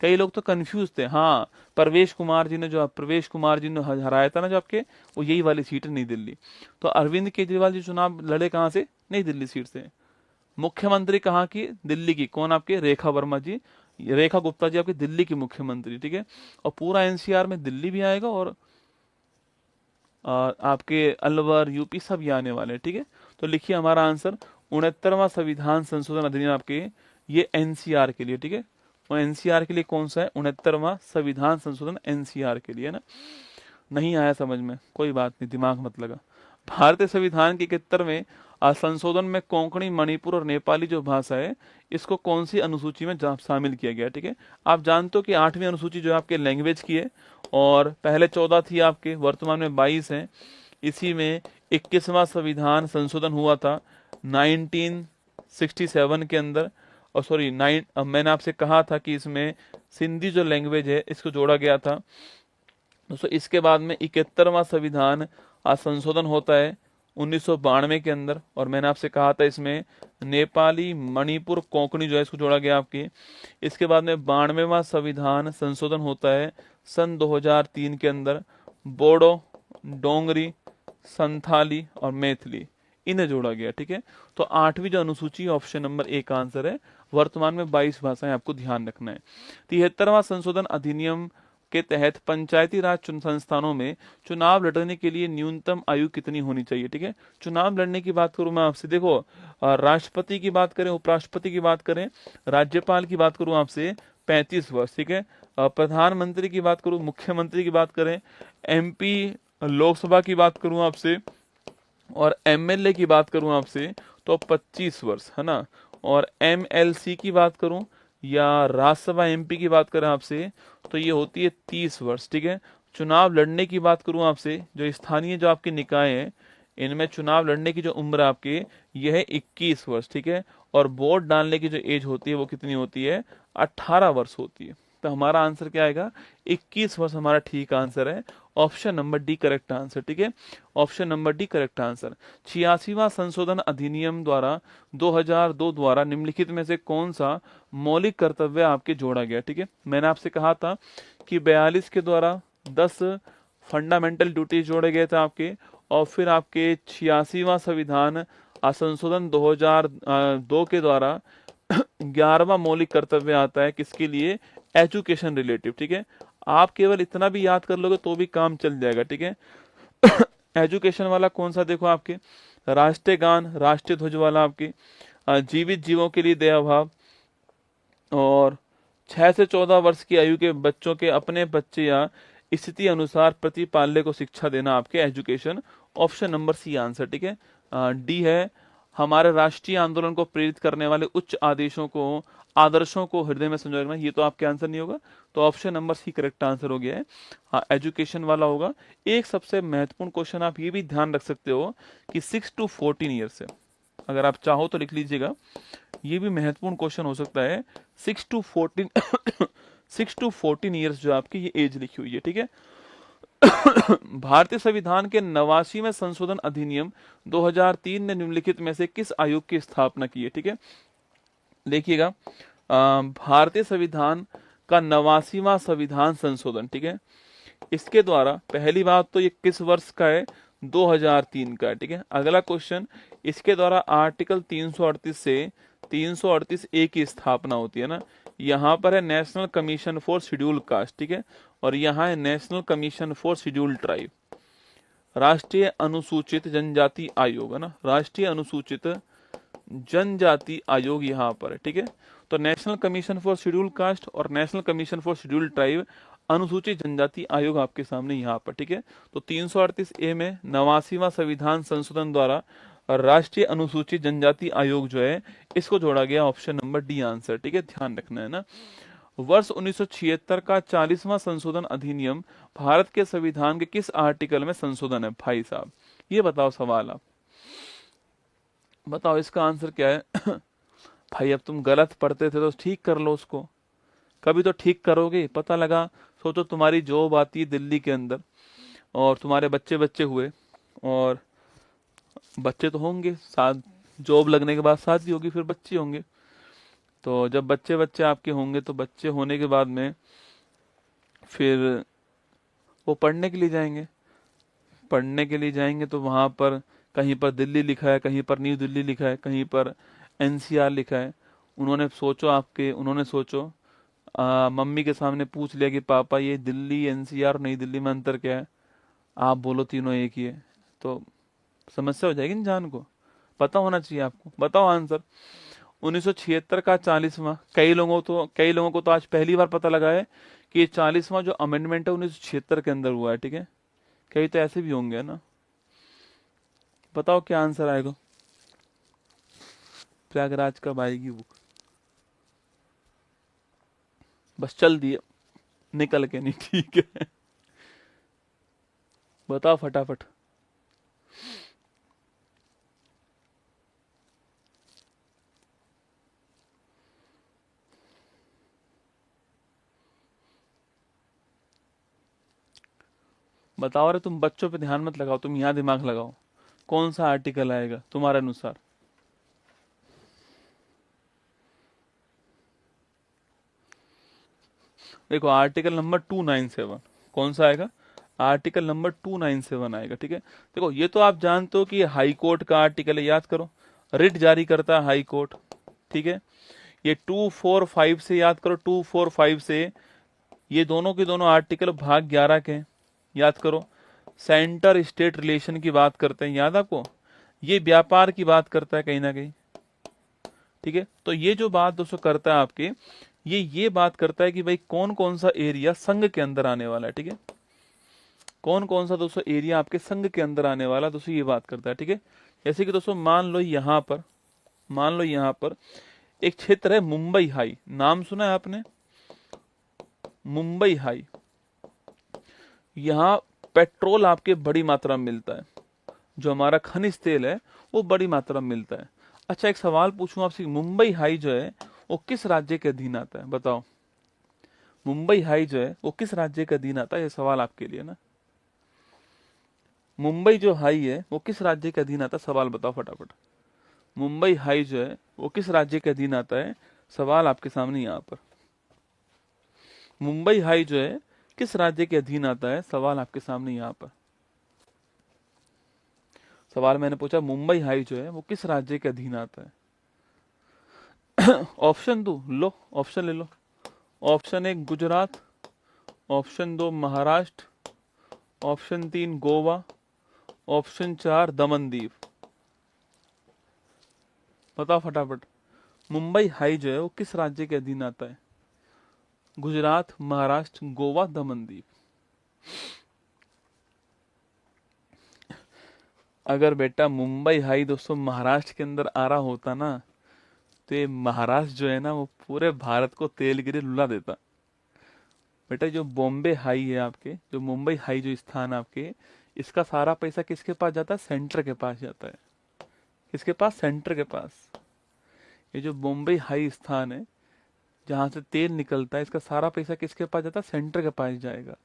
कई लोग तो कंफ्यूज थे। हाँ, प्रवेश कुमार जी ने हराया था ना जो आपके, वो यही वाली सीट है नई दिल्ली। तो अरविंद केजरीवाल जी चुनाव लड़े कहाँ से, नई दिल्ली सीट से। मुख्यमंत्री कहाँ की, दिल्ली की, कौन आपके, रेखा वर्मा जी, रेखा गुप्ता जी आपकी दिल्ली की मुख्यमंत्री, ठीक है। और पूरा एनसीआर में दिल्ली भी आएगा, और आपके अलवर, यूपी सब ये आने वाले हैं, ठीक है। तो लिखिए हमारा आंसर 69वां संविधान संशोधन अधिनियम आपके, ये एनसीआर के लिए, ठीक है। और एनसीआर के लिए कौन सा है, 69वां संविधान संशोधन एनसीआर के लिए, है ना। नहीं आया समझ में, कोई बात नहीं, दिमाग मत लगा। भारतीय संविधान के 71वें संशोधन में कोंकणी, मणिपुर और नेपाली जो भाषा है, इसको कौन सी अनुसूची में शामिल किया गया, ठीक है। आप जानते हो कि 8वीं अनुसूची जो है आपके लैंग्वेज की है, और पहले 14 थी आपके, वर्तमान में 22 है। इसी में 21वां संविधान संशोधन हुआ था 1967 के अंदर, और सॉरी मैंने आपसे कहा था कि इसमें सिंधी जो लैंग्वेज है इसको जोड़ा गया था दोस्तों। इसके बाद में 71वां संविधान संशोधन होता है 1992 के अंदर, और मैंने आपसे कहा था इसमें नेपाली, मणिपुर, कोंकणी जो है इसको जोड़ा गया आपके। इसके बाद में 92वां संविधान संशोधन होता है सन 2003 के अंदर, बोडो, डोंगरी, संथाली और मैथिली इन्हें जोड़ा गया, ठीक है। तो 8वीं जो अनुसूची ऑप्शन नंबर ए का आंसर है। वर्तमान में 22 भाषाएं आपको ध्यान रखना है। 73वां संशोधन अधिनियम के तहत पंचायती राज संस्थानों में चुनाव लड़ने के लिए न्यूनतम आयु कितनी होनी चाहिए, ठीक है। चुनाव लड़ने की बात करूं मैं आपसे, देखो राष्ट्रपति की बात करें, उपराष्ट्रपति की बात करें, राज्यपाल की बात करूं आपसे 35 वर्ष, ठीक है। प्रधानमंत्री की बात करूं, मुख्यमंत्री की बात करें, एमपी लोकसभा की बात करूं आपसे, और एमएलए की बात करूं आपसे तो 25 वर्ष, है ना। और एमएलसी की बात करूं या राज्यसभा एमपी की बात करें आपसे तो ये होती है 30 वर्ष, ठीक है। चुनाव लड़ने की बात करूं आपसे, जो स्थानीय जो आपके निकाय हैं इनमें चुनाव लड़ने की जो उम्र आपकी यह है 21 वर्ष, ठीक है। और वोट डालने की जो एज होती है वो कितनी होती है, 18 वर्ष होती है। तो हमारा आंसर क्या आएगा, 21 वर्ष हमारा ठीक आंसर है। Option number D correct answer, ठीक है। Option number D correct answer. 86वां संशोधन अधिनियम द्वारा 2002 द्वारा निम्नलिखित में से कौन सा मौलिक कर्तव्य आपके जोड़ा गया, ठीक है। मैंने आपसे कहा था कि 42 के द्वारा 10 फंडामेंटल ड्यूटीज जोड़े गए थे आपके, और फिर आपके 86वां संविधान संशोधन 2002 के द्वारा 11वां मौलिक कर्तव्य आता है किसके लिए, एजुकेशन रिलेटिव, ठीक है। आप केवल इतना भी याद कर लोगे तो भी काम चल जाएगा, ठीक है। एजुकेशन वाला कौन सा, देखो आपके राष्ट्रीय गान, राष्ट्रीय ध्वज वाला आपके, जीवित जीवों के लिए दया भाव, और 6 से 14 वर्ष की आयु के बच्चों के अपने बच्चे या स्थिति अनुसार प्रतिपाल्य को शिक्षा देना आपके education. Option number C answer, ठीक है। डी है हमारे राष्ट्रीय आंदोलन को प्रेरित करने वाले उच्च आदर्शों को हृदय में संजोए रखना, ये तो आपके आंसर नहीं होगा। तो option number C correct answer हो गया है, हाँ एजुकेशन वाला होगा। एक सबसे महत्वपूर्ण क्वेश्चन आप ये भी ध्यान रख सकते हो कि 6 to 14 ईयर से अगर आप चाहो तो लिख लीजिएगा, ये भी महत्वपूर्ण क्वेश्चन हो सकता है। 6 to 14 6 to 14 ईयर्स जो आपकी ये एज लिखी हुई है, ठीक है। भारतीय संविधान के 89वें संशोधन अधिनियम 2003 ने निम्नलिखित में से किस आयोग की स्थापना की है, ठीक है। देखिएगा, भारतीय संविधान का 89वां संविधान संशोधन, ठीक है, इसके द्वारा पहली बात तो ये किस वर्ष का है, 2003 का है, ठीक है। अगला क्वेश्चन, इसके द्वारा आर्टिकल 338 से 338 ए की स्थापना होती है ना। यहाँ पर है national commission for schedule cast, ठीक है, और यहाँ है national commission for schedule tribe, राष्ट्रीय अनुसूचित जनजाति आयोग, है ना, राष्ट्रीय अनुसूचित जनजाति आयोग यहाँ पर है, ठीक है। तो national commission for schedule caste और national commission for schedule tribe, अनुसूचित जनजाति आयोग आपके सामने यहाँ पर, ठीक है। तो 338 ए में 89वां संविधान संशोधन द्वारा राष्ट्रीय अनुसूचित जनजाति आयोग जो है, इसको जोड़ा गया, ऑप्शन नंबर डी आंसर, ठीक है, ध्यान रखना है ना। वर्ष 1976 का 40वां संशोधन अधिनियम भारत के संविधान के किस आर्टिकल में संशोधन है भाई साहब, ये बताओ सवाल, आप बताओ इसका आंसर क्या है। भाई अब तुम गलत पढ़ते थे तो ठीक कर लो उसको, कभी तो ठीक करोगे। पता लगा, सोचो तुम्हारी जॉब आती है दिल्ली के अंदर और तुम्हारे बच्चे बच्चे हुए, और बच्चे तो होंगे साथ, जॉब लगने के बाद शादी होगी, फिर बच्चे होंगे। तो जब बच्चे बच्चे आपके होंगे तो बच्चे होने के बाद में फिर वो पढ़ने के लिए जाएंगे, पढ़ने के लिए जाएंगे तो वहाँ पर कहीं पर दिल्ली लिखा है, कहीं पर न्यू दिल्ली लिखा है, कहीं पर एनसीआर लिखा है। उन्होंने सोचो मम्मी के सामने पूछ लिया कि पापा ये दिल्ली एनसीआर और नई दिल्ली में अंतर क्या है, आप बोलो तीनों एक ही है, तो समस्या हो जाएगी इंसान को, पता होना चाहिए आपको। बताओ आंसर। 1976 का 40वां, कई लोगों को तो आज पहली बार पता लगा है कि ये 40वां जो अमेंडमेंट है 1976 के अंदर हुआ है, ठीक है। कई तो ऐसे भी होंगे ना। बताओ क्या आंसर आएगा। प्रयागराज कब आएगी बुक, बस चल दिए निकल के, नहीं ठीक है। बताओ फटाफट। बताओ, अरे तुम बच्चों पे ध्यान मत लगाओ, तुम यहाँ दिमाग लगाओ, कौन सा आर्टिकल आएगा तुम्हारे अनुसार। देखो आर्टिकल नंबर 297, कौन सा आएगा, आर्टिकल नंबर 297 आएगा, ठीक है। देखो ये तो आप जानते हो कि हाई कोर्ट का आर्टिकल है, याद करो, रिट जारी करता है हाई कोर्ट, ठीक है। ये 245 से याद करो, 245 से ये दोनों के दोनों आर्टिकल भाग 11 के हैं, याद करो। सेंटर स्टेट रिलेशन की बात करते हैं, याद आपको, ये व्यापार की बात करता है कहीं ना कहीं, ठीक है। तो ये जो बात दोस्तों करता है आपके, ये बात करता है कि भाई कौन कौन सा एरिया संघ के अंदर आने वाला है, ठीक है। कौन कौन सा दोस्तों एरिया आपके संघ के अंदर आने वाला, दोस्तों ये बात करता है, ठीक है। जैसे कि दोस्तों मान लो यहाँ पर एक क्षेत्र है मुंबई हाई, नाम सुना है आपने, मुंबई हाई। यहाँ पेट्रोल आपके बड़ी मात्रा में मिलता है, जो हमारा खनिज तेल है वो बड़ी मात्रा में मिलता है। अच्छा एक सवाल पूछूं आपसे, मुंबई हाई जो है वो किस राज्य के अधीन आता है, बताओ। मुंबई हाई जो है वो किस राज्य के अधीन आता है, ये सवाल आपके लिए ना। मुंबई जो हाई है वो किस राज्य के अधीन आता है, सवाल बताओ फटाफट। मुंबई हाई जो है वो किस राज्य के अधीन आता है, सवाल आपके सामने यहाँ पर। मुंबई हाई जो है किस राज्य के अधीन आता है, सवाल आपके सामने यहाँ पर। सवाल मैंने पूछा मुंबई हाई जो है वो किस राज्य के अधीन आता है। ऑप्शन दो, लो ऑप्शन ले लो। Option 1 Gujarat, option 2 Maharashtra, option 3 Goa, option 4 Daman Diu. बताओ फटाफट, मुंबई हाई जो है वो किस राज्य के अधीन आता है, गुजरात, महाराष्ट्र, गोवा, दमन दीव। अगर बेटा मुंबई हाई दोस्तों महाराष्ट्र के अंदर आ रहा होता ना, तो ये महाराष्ट्र जो है ना वो पूरे भारत को तेल गिरे लुला देता। बेटा जो बॉम्बे हाई है आपके, जो मुंबई हाई जो स्थान आपके, इसका सारा पैसा किसके पास जाता है, सेंटर के पास जाता है, किसके पास? सेंटर के पास। ये जो बॉम्बे हाई स्थान है जहां से तेल निकलता है, इसका सारा पैसा किसके पास जाता है? सेंटर के पास जाएगा।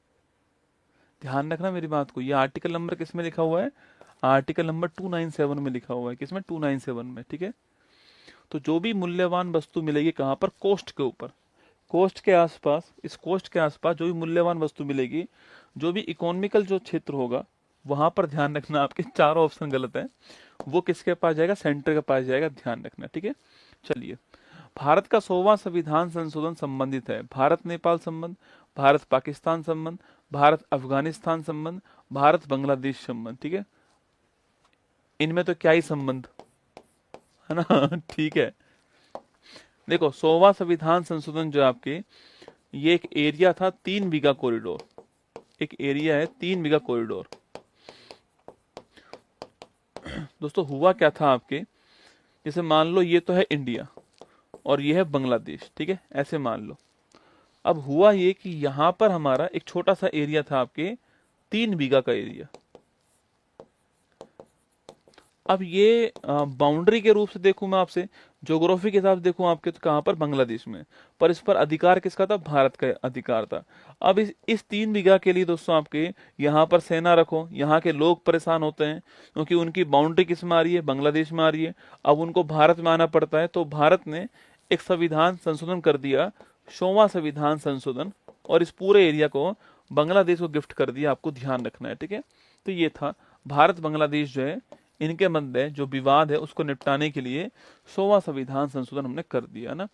ध्यान रखना मेरी बात को। ये आर्टिकल नंबर किस में लिखा हुआ है? आर्टिकल नंबर 297 में लिखा हुआ है। किसमें? 297 में। ठीक है। तो जो भी मूल्यवान वस्तु मिलेगी कहाँ पर? कोस्ट के ऊपर, कोस्ट के आसपास, इस कोस्ट के आसपास जो भी मूल्यवान वस्तु मिलेगी, जो भी इकोनॉमिकल जो क्षेत्र होगा वहां पर ध्यान रखना, आपके चारों ऑप्शन गलत है, वो किसके पास जाएगा? सेंटर के पास जाएगा। ध्यान रखना। ठीक है। चलिए, भारत का 100वां संविधान संशोधन संबंधित है भारत नेपाल संबंध, भारत पाकिस्तान संबंध, भारत अफगानिस्तान संबंध, भारत बांग्लादेश संबंध। ठीक है। इनमें तो क्या ही संबंध है ना। ठीक है। देखो, 100वां संविधान संशोधन जो आपके, ये एक एरिया था 3 बीघा कॉरिडोर। एक एरिया है 3 बीघा कॉरिडोर। दोस्तों हुआ क्या था आपके, जैसे मान लो ये तो है इंडिया और ये है बांग्लादेश। ठीक है, ऐसे मान लो। अब हुआ ये कि यहां पर हमारा एक छोटा सा एरिया था आपके, 3 बीघा का एरिया। अब ये बाउंड्री के रूप से देखूं मैं आपसे, ज्योग्राफी के हिसाब से देखूं आपके, तो कहां पर? बांग्लादेश में। पर इस पर अधिकार किसका था? भारत का अधिकार था। अब इस 3 बीघा के लिए दोस्तों आपके यहाँ पर सेना रखो, यहाँ के लोग परेशान होते हैं क्योंकि उनकी बाउंड्री किस में आ रही है? बांग्लादेश में आ रही है। अब उनको भारत में आना पड़ता है, तो भारत ने एक संविधान संशोधन कर दिया, 100वां संविधान संशोधन, और इस पूरे एरिया को बांग्लादेश को गिफ्ट कर दिया। आपको ध्यान रखना है। ठीक है। तो ये था भारत बांग्लादेश जो है, इनके मध्य जो विवाद है उसको निपटाने के लिए 100वां संविधान संशोधन हमने कर दिया ना।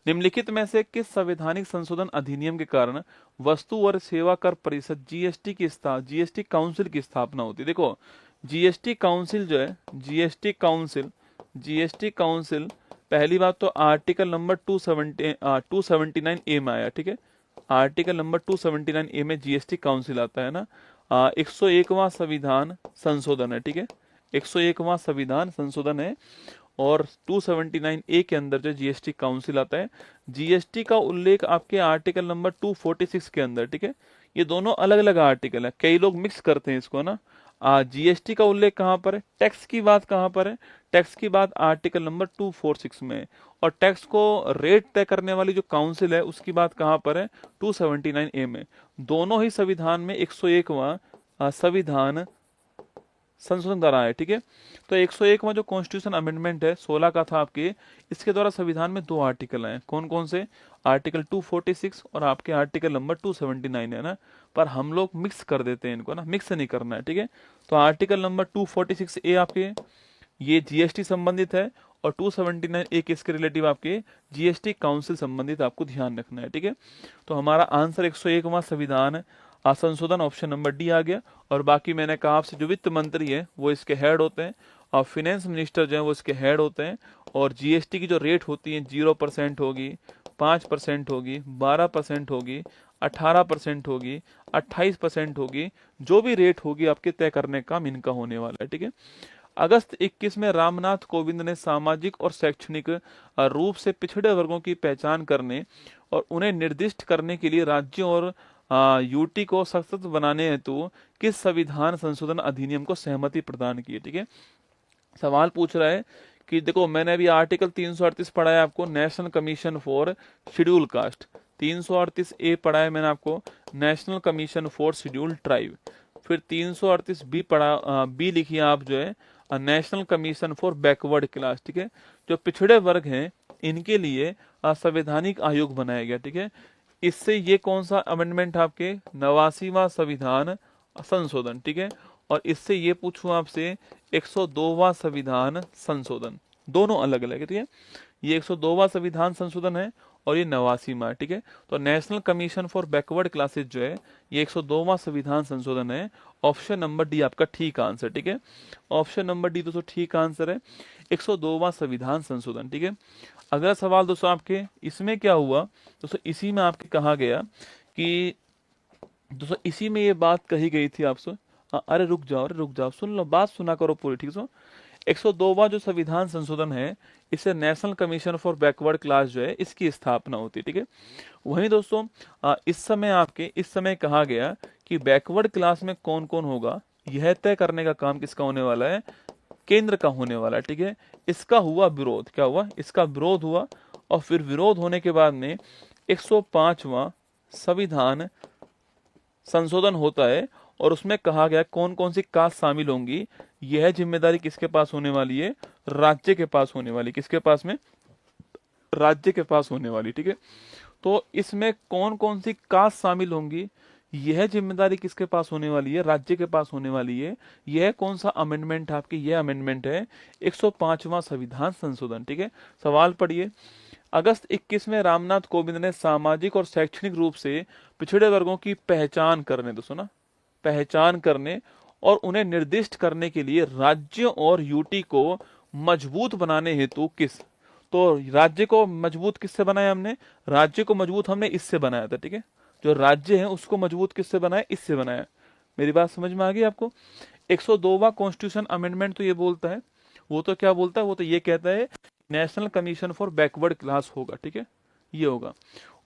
निम्नलिखित में से किस संवैधानिक संशोधन अधिनियम के कारण वस्तु और सेवा कर परिषद जीएसटी काउंसिल की स्थापना होती है? देखो, जीएसटी काउंसिल जो है, जीएसटी काउंसिल पहली बात तो आर्टिकल नंबर 279A में आया। ठीक है। आर्टिकल नंबर 279A में जीएसटी काउंसिल आता है ना। 101वां संविधान संशोधन है। ठीक है। 101वां संविधान संशोधन है और 279A के अंदर जो जीएसटी काउंसिल आता है। जीएसटी का उल्लेख आपके आर्टिकल नंबर 246 के अंदर। ठीक है। ये दोनों अलग अलग आर्टिकल है, कई लोग मिक्स करते हैं इसको ना। जीएसटी का उल्लेख कहाँ पर है? टैक्स की बात कहाँ पर है? टैक्स की बात आर्टिकल नंबर 246 में है। और टैक्स को रेट तय करने वाली जो काउंसिल है उसकी बात कहाँ पर है? 279A में। दोनों ही संविधान में 101वां संविधान संशोधन द्वारा है। ठीक है। तो 101वां जो कॉन्स्टिट्यूशन अमेंडमेंट है 16 का था आपके, इसके द्वारा संविधान में 2 आर्टिकल हैं। कौन कौन से? आर्टिकल 246 और आपके आर्टिकल नंबर 279 है ना। पर हम लोग मिक्स कर देते हैं इनको ना, मिक्स नहीं करना है। ठीक है। तो आर्टिकल नंबर 246A आपके ये जीएसटी संबंधित है और 279A किसके रिलेटिव? आपके जीएसटी काउंसिल संबंधित। आपको ध्यान रखना है। ठीक है। तो हमारा आंसर 101वां संविधान संशोधन ऑप्शन नंबर डी आ गया। और बाकी मैंने कहा आपसे, जो वित्त मंत्री है वो इसके हेड होते हैं और फिनेंस मिनिस्टर जो है वो इसके हेड होते हैं। और जीएसटी की जो रेट होती है 0% होगी, 5% होगी, 12% होगी, 18% होगी, 28% होगी। जो भी रेट होगी आपके तय करने का काम इनका होने वाला है। ठीक है। अगस्त 21 में रामनाथ कोविंद ने सामाजिक और शैक्षणिक रूप से पिछड़े वर्गों की पहचान करने और उन्हें निर्दिष्ट करने के लिए राज्यों और यूटी को सशक्त बनाने हेतु किस संविधान संशोधन अधिनियम को सहमति प्रदान की है? ठीक है। सवाल पूछ रहा है कि देखो, मैंने अभी आर्टिकल 338 पढ़ा है आपको, national commission for schedule cast. 338A पढ़ा है मैंने आपको, national commission for schedule tribe. फिर 338B पढ़ा, बी लिखिए आप जो है, national commission for backward class. ठीक है। जो पिछड़े वर्ग हैं इनके लिए संवैधानिक आयोग बनाया गया। ठीक है। इससे ये कौन सा अमेंडमेंट आपके? 89वां संविधान संशोधन। ठीक है। और इससे ये पूछूं आपसे 102वां संविधान संशोधन, दोनों अलग अलग है। ठीक है। ये 102वां संविधान संशोधन है और ये 89वां। ठीक है। तो national commission for backward classes जो है ये 102वां संविधान संशोधन है। ऑप्शन नंबर डी आपका ठीक आंसर। ठीक है। ऑप्शन नंबर डी दोस्तों ठीक आंसर है, 102वां संविधान संशोधन। ठीक है। अगला सवाल दोस्तों आपके, इसमें क्या हुआ दोस्तों, इसी में आपके कहा गया कि दोस्तों इसी में ये बात कही गई थी आपसे। अरे रुक जाओ, सुन लो, बात सुना करो पूरी। ठीक है। 102वां जो संविधान संशोधन है, इससे national commission for backward class जो है इसकी स्थापना होती है। ठीक है। वहीं दोस्तों इस समय कहा गया कि बैकवर्ड क्लास में कौन कौन होगा, यह तय करने का काम किसका होने वाला है? केंद्र का होने वाला, ठीक है। इसका हुआ विरोध, क्या हुआ, इसका विरोध हुआ, और फिर विरोध होने के बाद में 105वां संविधान संशोधन होता है, और उसमें कहा गया कौन कौन सी कास्ट शामिल होंगी। यह जिम्मेदारी किसके पास होने वाली है, राज्य के पास होने वाली, किसके पास में, राज्य के पास होने वाली, ठीक है। तो इसमें कौन कौन सी कास्ट शामिल होंगी, यह जिम्मेदारी किसके पास होने वाली है, राज्य के पास होने वाली है। यह कौन सा अमेंडमेंट है आपकी, यह अमेंडमेंट है 105वां संविधान संशोधन, ठीक है। सवाल पढ़िए। अगस्त 21 में रामनाथ कोविंद ने सामाजिक और शैक्षणिक रूप से पिछड़े वर्गों की पहचान करने, तो सुना, पहचान करने और उन्हें निर्दिष्ट करने के लिए राज्यों और यूटी को मजबूत बनाने हेतु किस, तो राज्य को मजबूत किससे बनाया हमने, राज्य को मजबूत हमने इससे बनाया था, ठीक है। जो राज्य है उसको मजबूत किससे बनाया, इससे बनाया। मेरी बात समझ में आ गई आपको। 102वां कॉन्स्टिट्यूशन अमेंडमेंट तो ये बोलता है, वो तो क्या बोलता है, वो तो ये कहता है national commission for backward class होगा, ठीक है, ये होगा।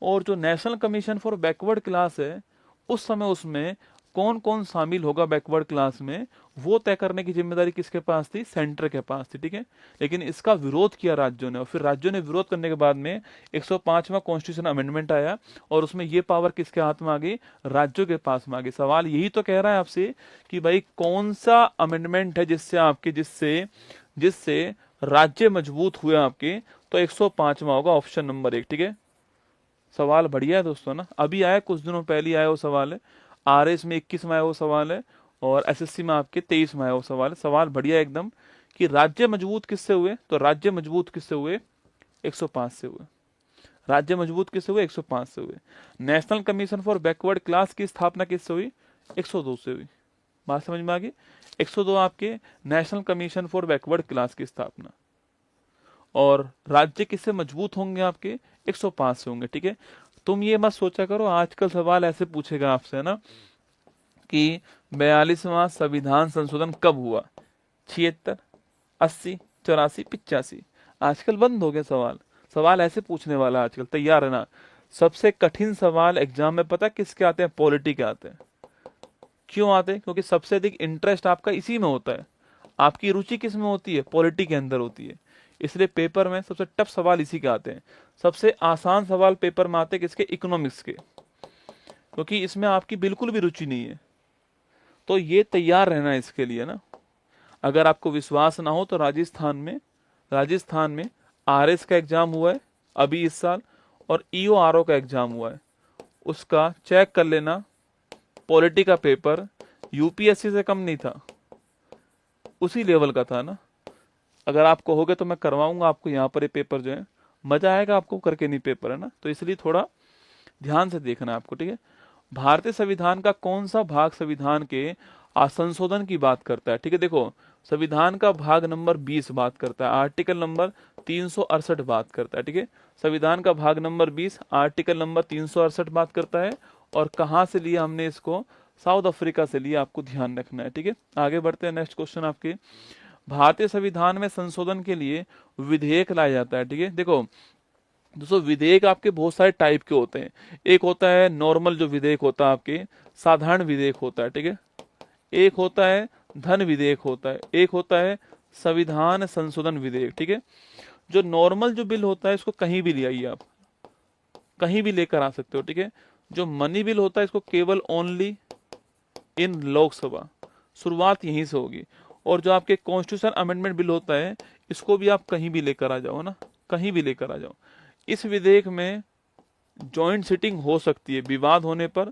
और जो national commission for backward class है, उस समय उसमें कौन कौन शामिल होगा बैकवर्ड क्लास में, वो तय करने की जिम्मेदारी किसके पास थी, सेंटर के पास थी, ठीक है। लेकिन इसका विरोध किया राज्यों ने, और फिर राज्यों ने विरोध करने के बाद में 105वां कॉन्स्टिट्यूशन अमेंडमेंट आया, और उसमें ये पावर किसके हाथ में आ गई, राज्यों के पास में आ गई। सवाल यही तो कह रहा है आपसे कि भाई कौन सा अमेंडमेंट है जिससे आपके, जिससे जिससे राज्य मजबूत हुए आपके, तो 105वां होगा, ऑप्शन नंबर 1, ठीक है। सवाल बढ़िया है दोस्तों ना, अभी आया, कुछ दिनों पहले ही आया वो सवाल है। आरएस में 21 में आया वो सवाल है, और एसएससी में आपके 23 में आया वो सवाल है। सवाल बढ़िया एकदम, कि राज्य मजबूत किससे हुए, तो राज्य मजबूत किससे हुए, 105 से हुए। राज्य मजबूत किससे हुए, 105 से हुए। National commission for backward class की स्थापना किससे हुई, 102 से हुई। बात समझ में आ गई। 102 आपके national commission for backward class की स्थापना, और राज्य किससे मजबूत होंगे आपके, 105 से होंगे, ठीक है। तुम ये मत सोचा करो, आजकल सवाल ऐसे पूछेगा आपसे, है ना, कि 42वां संविधान संशोधन कब हुआ, 76, 80, 84, 85। आजकल बंद हो गया सवाल, सवाल ऐसे पूछने वाला आजकल, तैयार है ना। सबसे कठिन सवाल एग्जाम में पता किसके आते हैं, पॉलिटी के आते हैं। क्यों आते हैं, क्योंकि सबसे अधिक इंटरेस्ट आपका इसी में होता है, आपकी रुचि किस में होती है, पॉलिटी के अंदर होती है। इसलिए पेपर में सबसे टफ सवाल इसी के आते हैं। सबसे आसान सवाल पेपर में आते हैं किसके, इकोनॉमिक्स के, क्योंकि इसमें आपकी बिल्कुल भी रुचि नहीं है। तो ये तैयार रहना इसके लिए ना। अगर आपको विश्वास ना हो तो राजस्थान में आरएस का एग्जाम हुआ है अभी इस साल, और ईओआरओ का एग्जाम हुआ है, उसका चेक कर लेना। पॉलिटी का पेपर यूपीएससी से कम नहीं था, उसी लेवल का था ना। अगर आप कहोगे तो मैं करवाऊंगा आपको यहाँ पर ये पेपर जो है, मजा आएगा आपको करके, नहीं पेपर है ना, तो इसलिए थोड़ा ध्यान से देखना है आपको, ठीक है। भारतीय संविधान का कौन सा भाग संविधान के संशोधन की बात करता है, ठीक है। देखो, संविधान का भाग नंबर 20 बात करता है, आर्टिकल नंबर 368 बात करता है, ठीक है। संविधान का भाग नंबर 20 आर्टिकल नंबर 368 बात करता है, और कहाँ से लिया हमने इसको, साउथ अफ्रीका से लिया, आपको ध्यान रखना है, ठीक है। आगे बढ़ते हैं, नेक्स्ट क्वेश्चन आपके, भारतीय संविधान में संशोधन के लिए विधेयक लाया जाता है, ठीक है। देखो दोस्तों, विधेयक आपके बहुत सारे टाइप के होते हैं। एक होता है नॉर्मल जो विधेयक होता है आपके, साधारण विधेयक होता है, ठीक है। एक होता है धन विधेयक होता है, एक होता है संविधान संशोधन विधेयक, ठीक है। जो नॉर्मल जो बिल होता है इसको कहीं भी ले आइए आप, कहीं भी लेकर आ सकते हो, ठीक है। जो मनी बिल होता है इसको केवल ओनली इन लोकसभा, शुरुआत यहीं से होगी। और जो आपके कॉन्स्टिट्यूशन अमेंडमेंट बिल होता है इसको भी आप कहीं भी लेकर आ जाओ ना, कहीं भी लेकर आ जाओ। इस विधेयक में जॉइंट सिटिंग हो सकती है, विवाद होने पर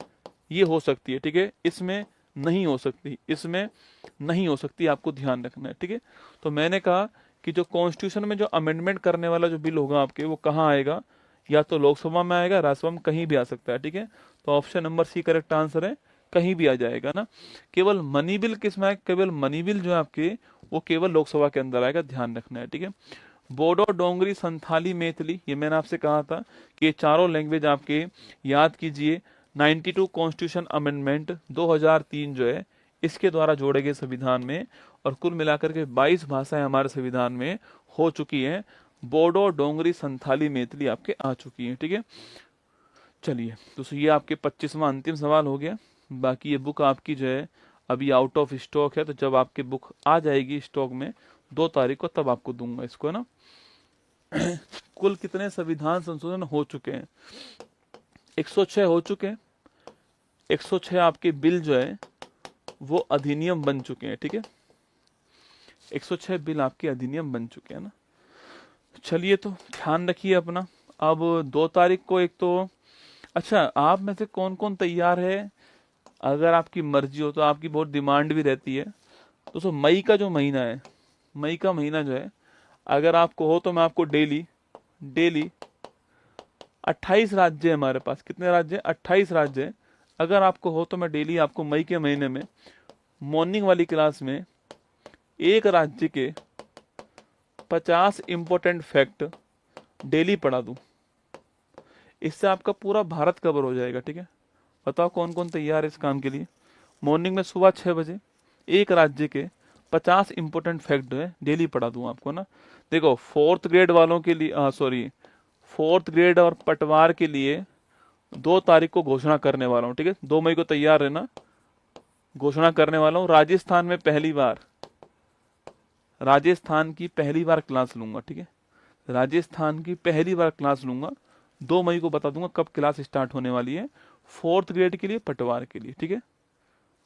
ये हो सकती है, ठीक है। इसमें नहीं हो सकती, इसमें नहीं हो सकती, आपको ध्यान रखना है, ठीक है। तो मैंने कहा कि जो कॉन्स्टिट्यूशन में जो अमेंडमेंट करने वाला जो बिल होगा आपके, वो कहाँ आएगा, या तो लोकसभा में आएगा, राज्यसभा में, कहीं भी आ सकता है, ठीक है। तो option number C correct answer है, कहीं भी आ जाएगा ना। केवल मनी बिल किस में आएगा, केवल मनी बिल जो है आपके वो केवल लोकसभा के अंदर आएगा, ध्यान रखना है, ठीक है। बोडो, डोंगरी, संथाली, मैथिली, ये मैंने आपसे कहा था कि ये चारों लैंग्वेज आपके याद कीजिए। 92 कॉन्स्टिट्यूशन अमेंडमेंट 2003 जो है इसके द्वारा जोड़े गए संविधान में, और कुल मिलाकर के 22 भाषाएं हमारे संविधान में हो चुकी हैं। बोडो, डोंगरी, संथाली, मैथिली आपके आ चुकी हैं, ठीक है। चलिए दोस्तों, ये आपके 25वां अंतिम सवाल हो गया। बाकी ये बुक आपकी जो है अभी आउट ऑफ स्टॉक है, तो जब आपकी बुक आ जाएगी स्टॉक में 2 तारीख को, तब आपको दूंगा इसको, है ना। कुल कितने संविधान संशोधन हो चुके हैं? 106 हो चुके हैं। 106 आपके बिल जो है वो अधिनियम बन चुके हैं, ठीक है। 106 बिल आपके अधिनियम बन चुके हैं ना। चलिए, तो ध्यान रखिए अपना। अब 2 तारीख को एक तो, अच्छा, आप में से कौन कौन तैयार है? अगर आपकी मर्जी हो तो, आपकी बहुत डिमांड भी रहती है दोस्तों, मई का जो महीना है, मई का महीना जो है, अगर आपको हो तो मैं आपको डेली डेली 28 राज्य है हमारे पास। कितने राज्य हैं? 28 राज्य हैं। अगर आपको हो तो मैं डेली आपको मई के महीने में मॉर्निंग वाली क्लास में एक राज्य के 50 इंपॉर्टेंट फैक्ट डेली पढ़ा दूं। इससे आपका पूरा भारत कवर हो जाएगा, ठीक है। बताओ कौन कौन तैयार है इस काम के लिए? मॉर्निंग में सुबह 6 बजे एक राज्य के 50 इंपॉर्टेंट फैक्ट जो है डेली पढ़ा दूं आपको ना। देखो, 4th ग्रेड वालों के लिए, सॉरी, 4th ग्रेड और पटवार के लिए 2 तारीख को घोषणा करने वाला हूँ, ठीक है। 2 मई को तैयार रहना। घोषणा करने वाला हूँ, राजस्थान में पहली बार, राजस्थान की पहली बार क्लास लूंगा, ठीक है। राजस्थान की पहली बार क्लास लूंगा। 2 मई को बता दूंगा कब क्लास स्टार्ट होने वाली है, 4th ग्रेड के लिए, पटवार के लिए, ठीक है।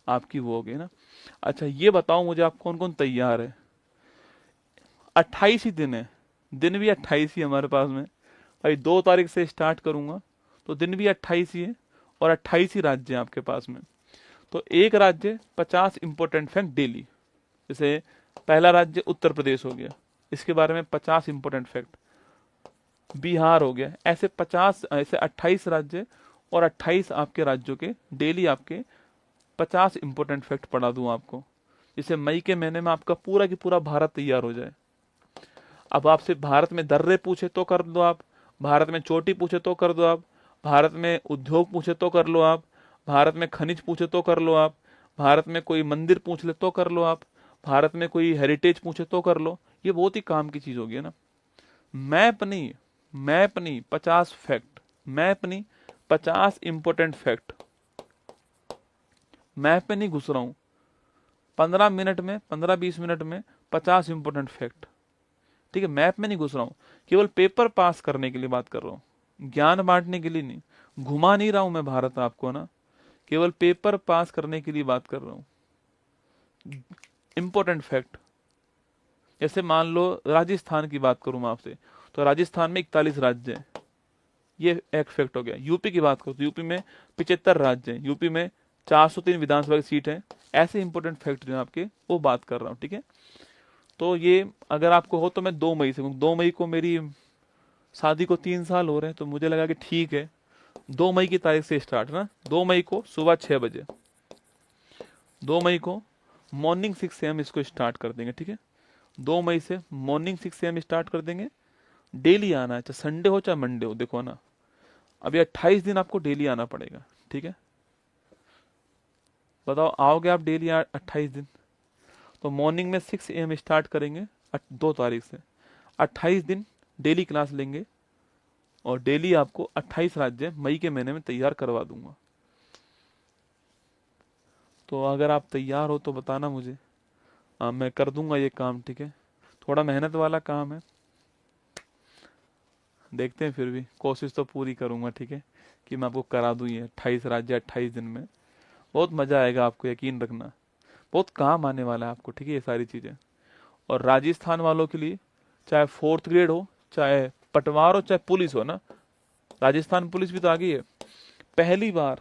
आपकी वो हो गई ना। अच्छा, ये बताओ मुझे, आप कौन कौन तैयार है? 28 ही दिन है, दिन भी 28 ही हमारे पास में भाई। 2 तारीख से स्टार्ट करूंगा तो दिन भी 28 ही है, और 28 ही राज्य हैं आपके पास में। तो एक राज्य 50 इंपॉर्टेंट फैक्ट डेली। जैसे पहला राज्य उत्तर प्रदेश हो गया, इसके बारे में 50 इंपॉर्टेंट फैक्ट। बिहार हो गया, ऐसे 50, ऐसे 28 राज्य, और 28 आपके राज्यों के डेली आपके 50 इंपॉर्टेंट फैक्ट पढ़ा दूं आपको, जिससे मई के महीने में आपका पूरा की पूरा भारत तैयार हो जाए। अब आपसे भारत में दर्रे पूछे तो कर दो आप, भारत में चोटी पूछे तो कर दो आप, भारत में उद्योग पूछे तो कर लो आप, भारत में खनिज पूछे तो कर लो आप, भारत में कोई मंदिर पूछ ले तो कर लो आप, भारत में कोई हेरिटेज पूछे तो कर लो। ये बहुत ही काम की चीज होगी, है ना। मैप नहीं, 50 फैक्ट, मैप नहीं, 50 इंपॉर्टेंट फैक्ट। मैप में नहीं घुस रहा हूं, 15 मिनट में, 15-20 मिनट में 50 इंपॉर्टेंट फैक्ट, ठीक है। मैप में नहीं घुस रहा हूं, केवल पेपर पास करने के लिए बात कर रहा हूं, ज्ञान बांटने के लिए नहीं। घुमा नहीं रहा हूं मैं भारत आपको ना, केवल पेपर पास करने के लिए बात कर रहा हूं। इंपॉर्टेंट फैक्ट, जैसे मान लो राजस्थान की बात करूं मैं आपसे, तो राजस्थान में 41 राज्य हैं, ये एक फैक्ट हो गया। यूपी की बात करूं तो यूपी में 75 राज्य हैं, यूपी में 403 विधानसभा की सीट है। ऐसे इंपॉर्टेंट फैक्ट जो आपके, वो बात कर रहा हूं, ठीक है। तो ये अगर आपको हो तो मैं 2 मई से, 2 मई को मेरी शादी को 3 साल हो रहे हैं, तो मुझे लगा कि ठीक है 2 मई की तारीख से स्टार्ट ना। 2 मई को सुबह 6 बजे, 2 मई को मॉर्निंग 6 AM इसको स्टार्ट कर देंगे, ठीक है। 2 मई से मॉर्निंग 6 AM स्टार्ट कर देंगे। डेली आना है, चाहे संडे हो चाहे मंडे हो, देखो ना, अभी 28 दिन आपको डेली आना पड़ेगा, ठीक है। बताओ आओगे आप डेली 28 दिन? तो मॉर्निंग में 6 AM स्टार्ट करेंगे 2 तारीख से, 28 दिन डेली क्लास लेंगे, और डेली आपको 28 राज्य मई के महीने में तैयार करवा दूंगा। तो अगर आप तैयार हो तो बताना मुझे, मैं कर दूंगा ये काम, ठीक है। थोड़ा मेहनत वाला काम है, देखते हैं, फिर भी कोशिश तो पूरी करूंगा, ठीक है, कि मैं आपको करा दूं ये 28 राज्य 28 दिन में। बहुत मजा आएगा आपको, यकीन रखना, बहुत काम आने वाला है आपको, ठीक है, ये सारी चीजें। और राजस्थान वालों के लिए, चाहे 4th ग्रेड हो, चाहे पटवार हो, चाहे पुलिस हो ना, राजस्थान पुलिस भी तो आ गई है पहली बार।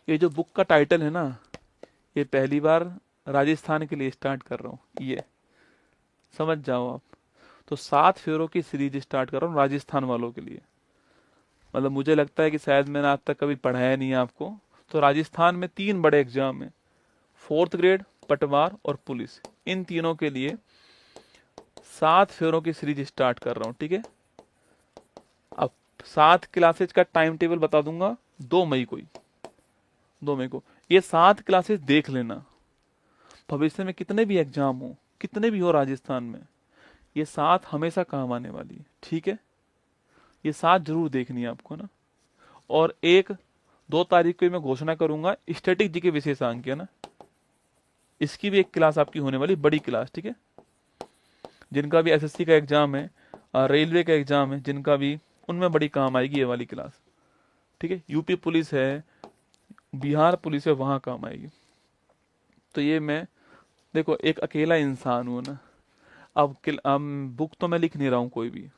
ये जो बुक का टाइटल है ना, ये पहली बार राजस्थान के लिए स्टार्ट कर रहा हूँ, ये समझ जाओ आप। तो 7 फेरों की सीरीज स्टार्ट कर रहा हूँ राजस्थान वालों के लिए। मतलब मुझे लगता है कि शायद मैंने आज तक कभी पढ़ाया नहीं है आपको। तो राजस्थान में 3 बड़े एग्जाम है, 4th ग्रेड, पटवार और पुलिस। इन तीनों के लिए 7 फेरों की सीरीज स्टार्ट कर रहा हूँ, ठीक है। अब 7 क्लासेज का टाइम टेबल बता दूंगा 2 मई को ही, 2 मई को। ये 7 क्लासेस देख लेना, भविष्य में कितने भी एग्जाम हो, कितने भी हो राजस्थान में, ये 7 हमेशा काम आने वाली है, ठीक है। ये 7 जरूर देखनी है आपको ना। और एक 2 तारीख को मैं घोषणा करूंगा स्टैटिक जीके विशेषांक है ना, इसकी भी एक क्लास आपकी होने वाली, बड़ी क्लास, ठीक है। जिनका भी एसएससी का एग्जाम है, रेलवे का एग्जाम है, जिनका भी, उनमें बड़ी काम आएगी ये वाली क्लास, ठीक है। यूपी पुलिस है, बिहार पुलिस है, वहां काम आएगी। तो ये मैं, देखो एक अकेला इंसान हूं ना, अब बुक तो मैं लिख नहीं रहा हूँ कोई भी,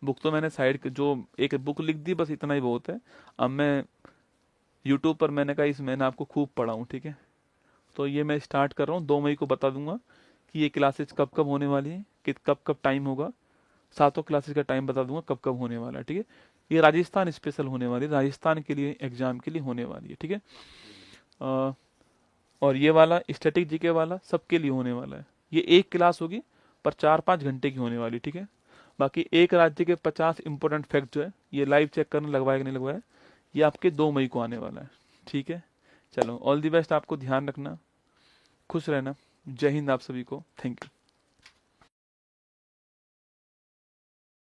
बुक तो मैंने साइड जो एक बुक लिख दी, बस इतना ही बहुत है। अब मैं यूट्यूब पर मैंने कहा इस मैंने आपको खूब पढ़ा हूँ, ठीक है। तो ये मैं स्टार्ट कर रहा हूँ, 2 मई को बता दूंगा कि ये क्लासेस कब कब होने वाली है, कि कब कब टाइम होगा, 7 क्लासेस का टाइम बता दूंगा कब कब होने वाला है, ठीक है। ये राजस्थान स्पेशल होने वाली है, राजस्थान के लिए एग्जाम के लिए होने वाली है, ठीक है। अ, और ये वाला स्टैटिक जीके वाला सबके लिए होने वाला है। ये एक क्लास होगी पर 4-5 घंटे की होने वाली, ठीक है। बाकी एक राज्य के 50 इंपॉर्टेंट फैक्ट जो है, ये लाइव चेक करना लगवाया कि नहीं लगवाया, ये आपके 2 मई को आने वाला है, ठीक है। चलो ऑल दी बेस्ट, आपको ध्यान रखना, खुश रहना, जय हिंद आप सभी को, थैंक यू।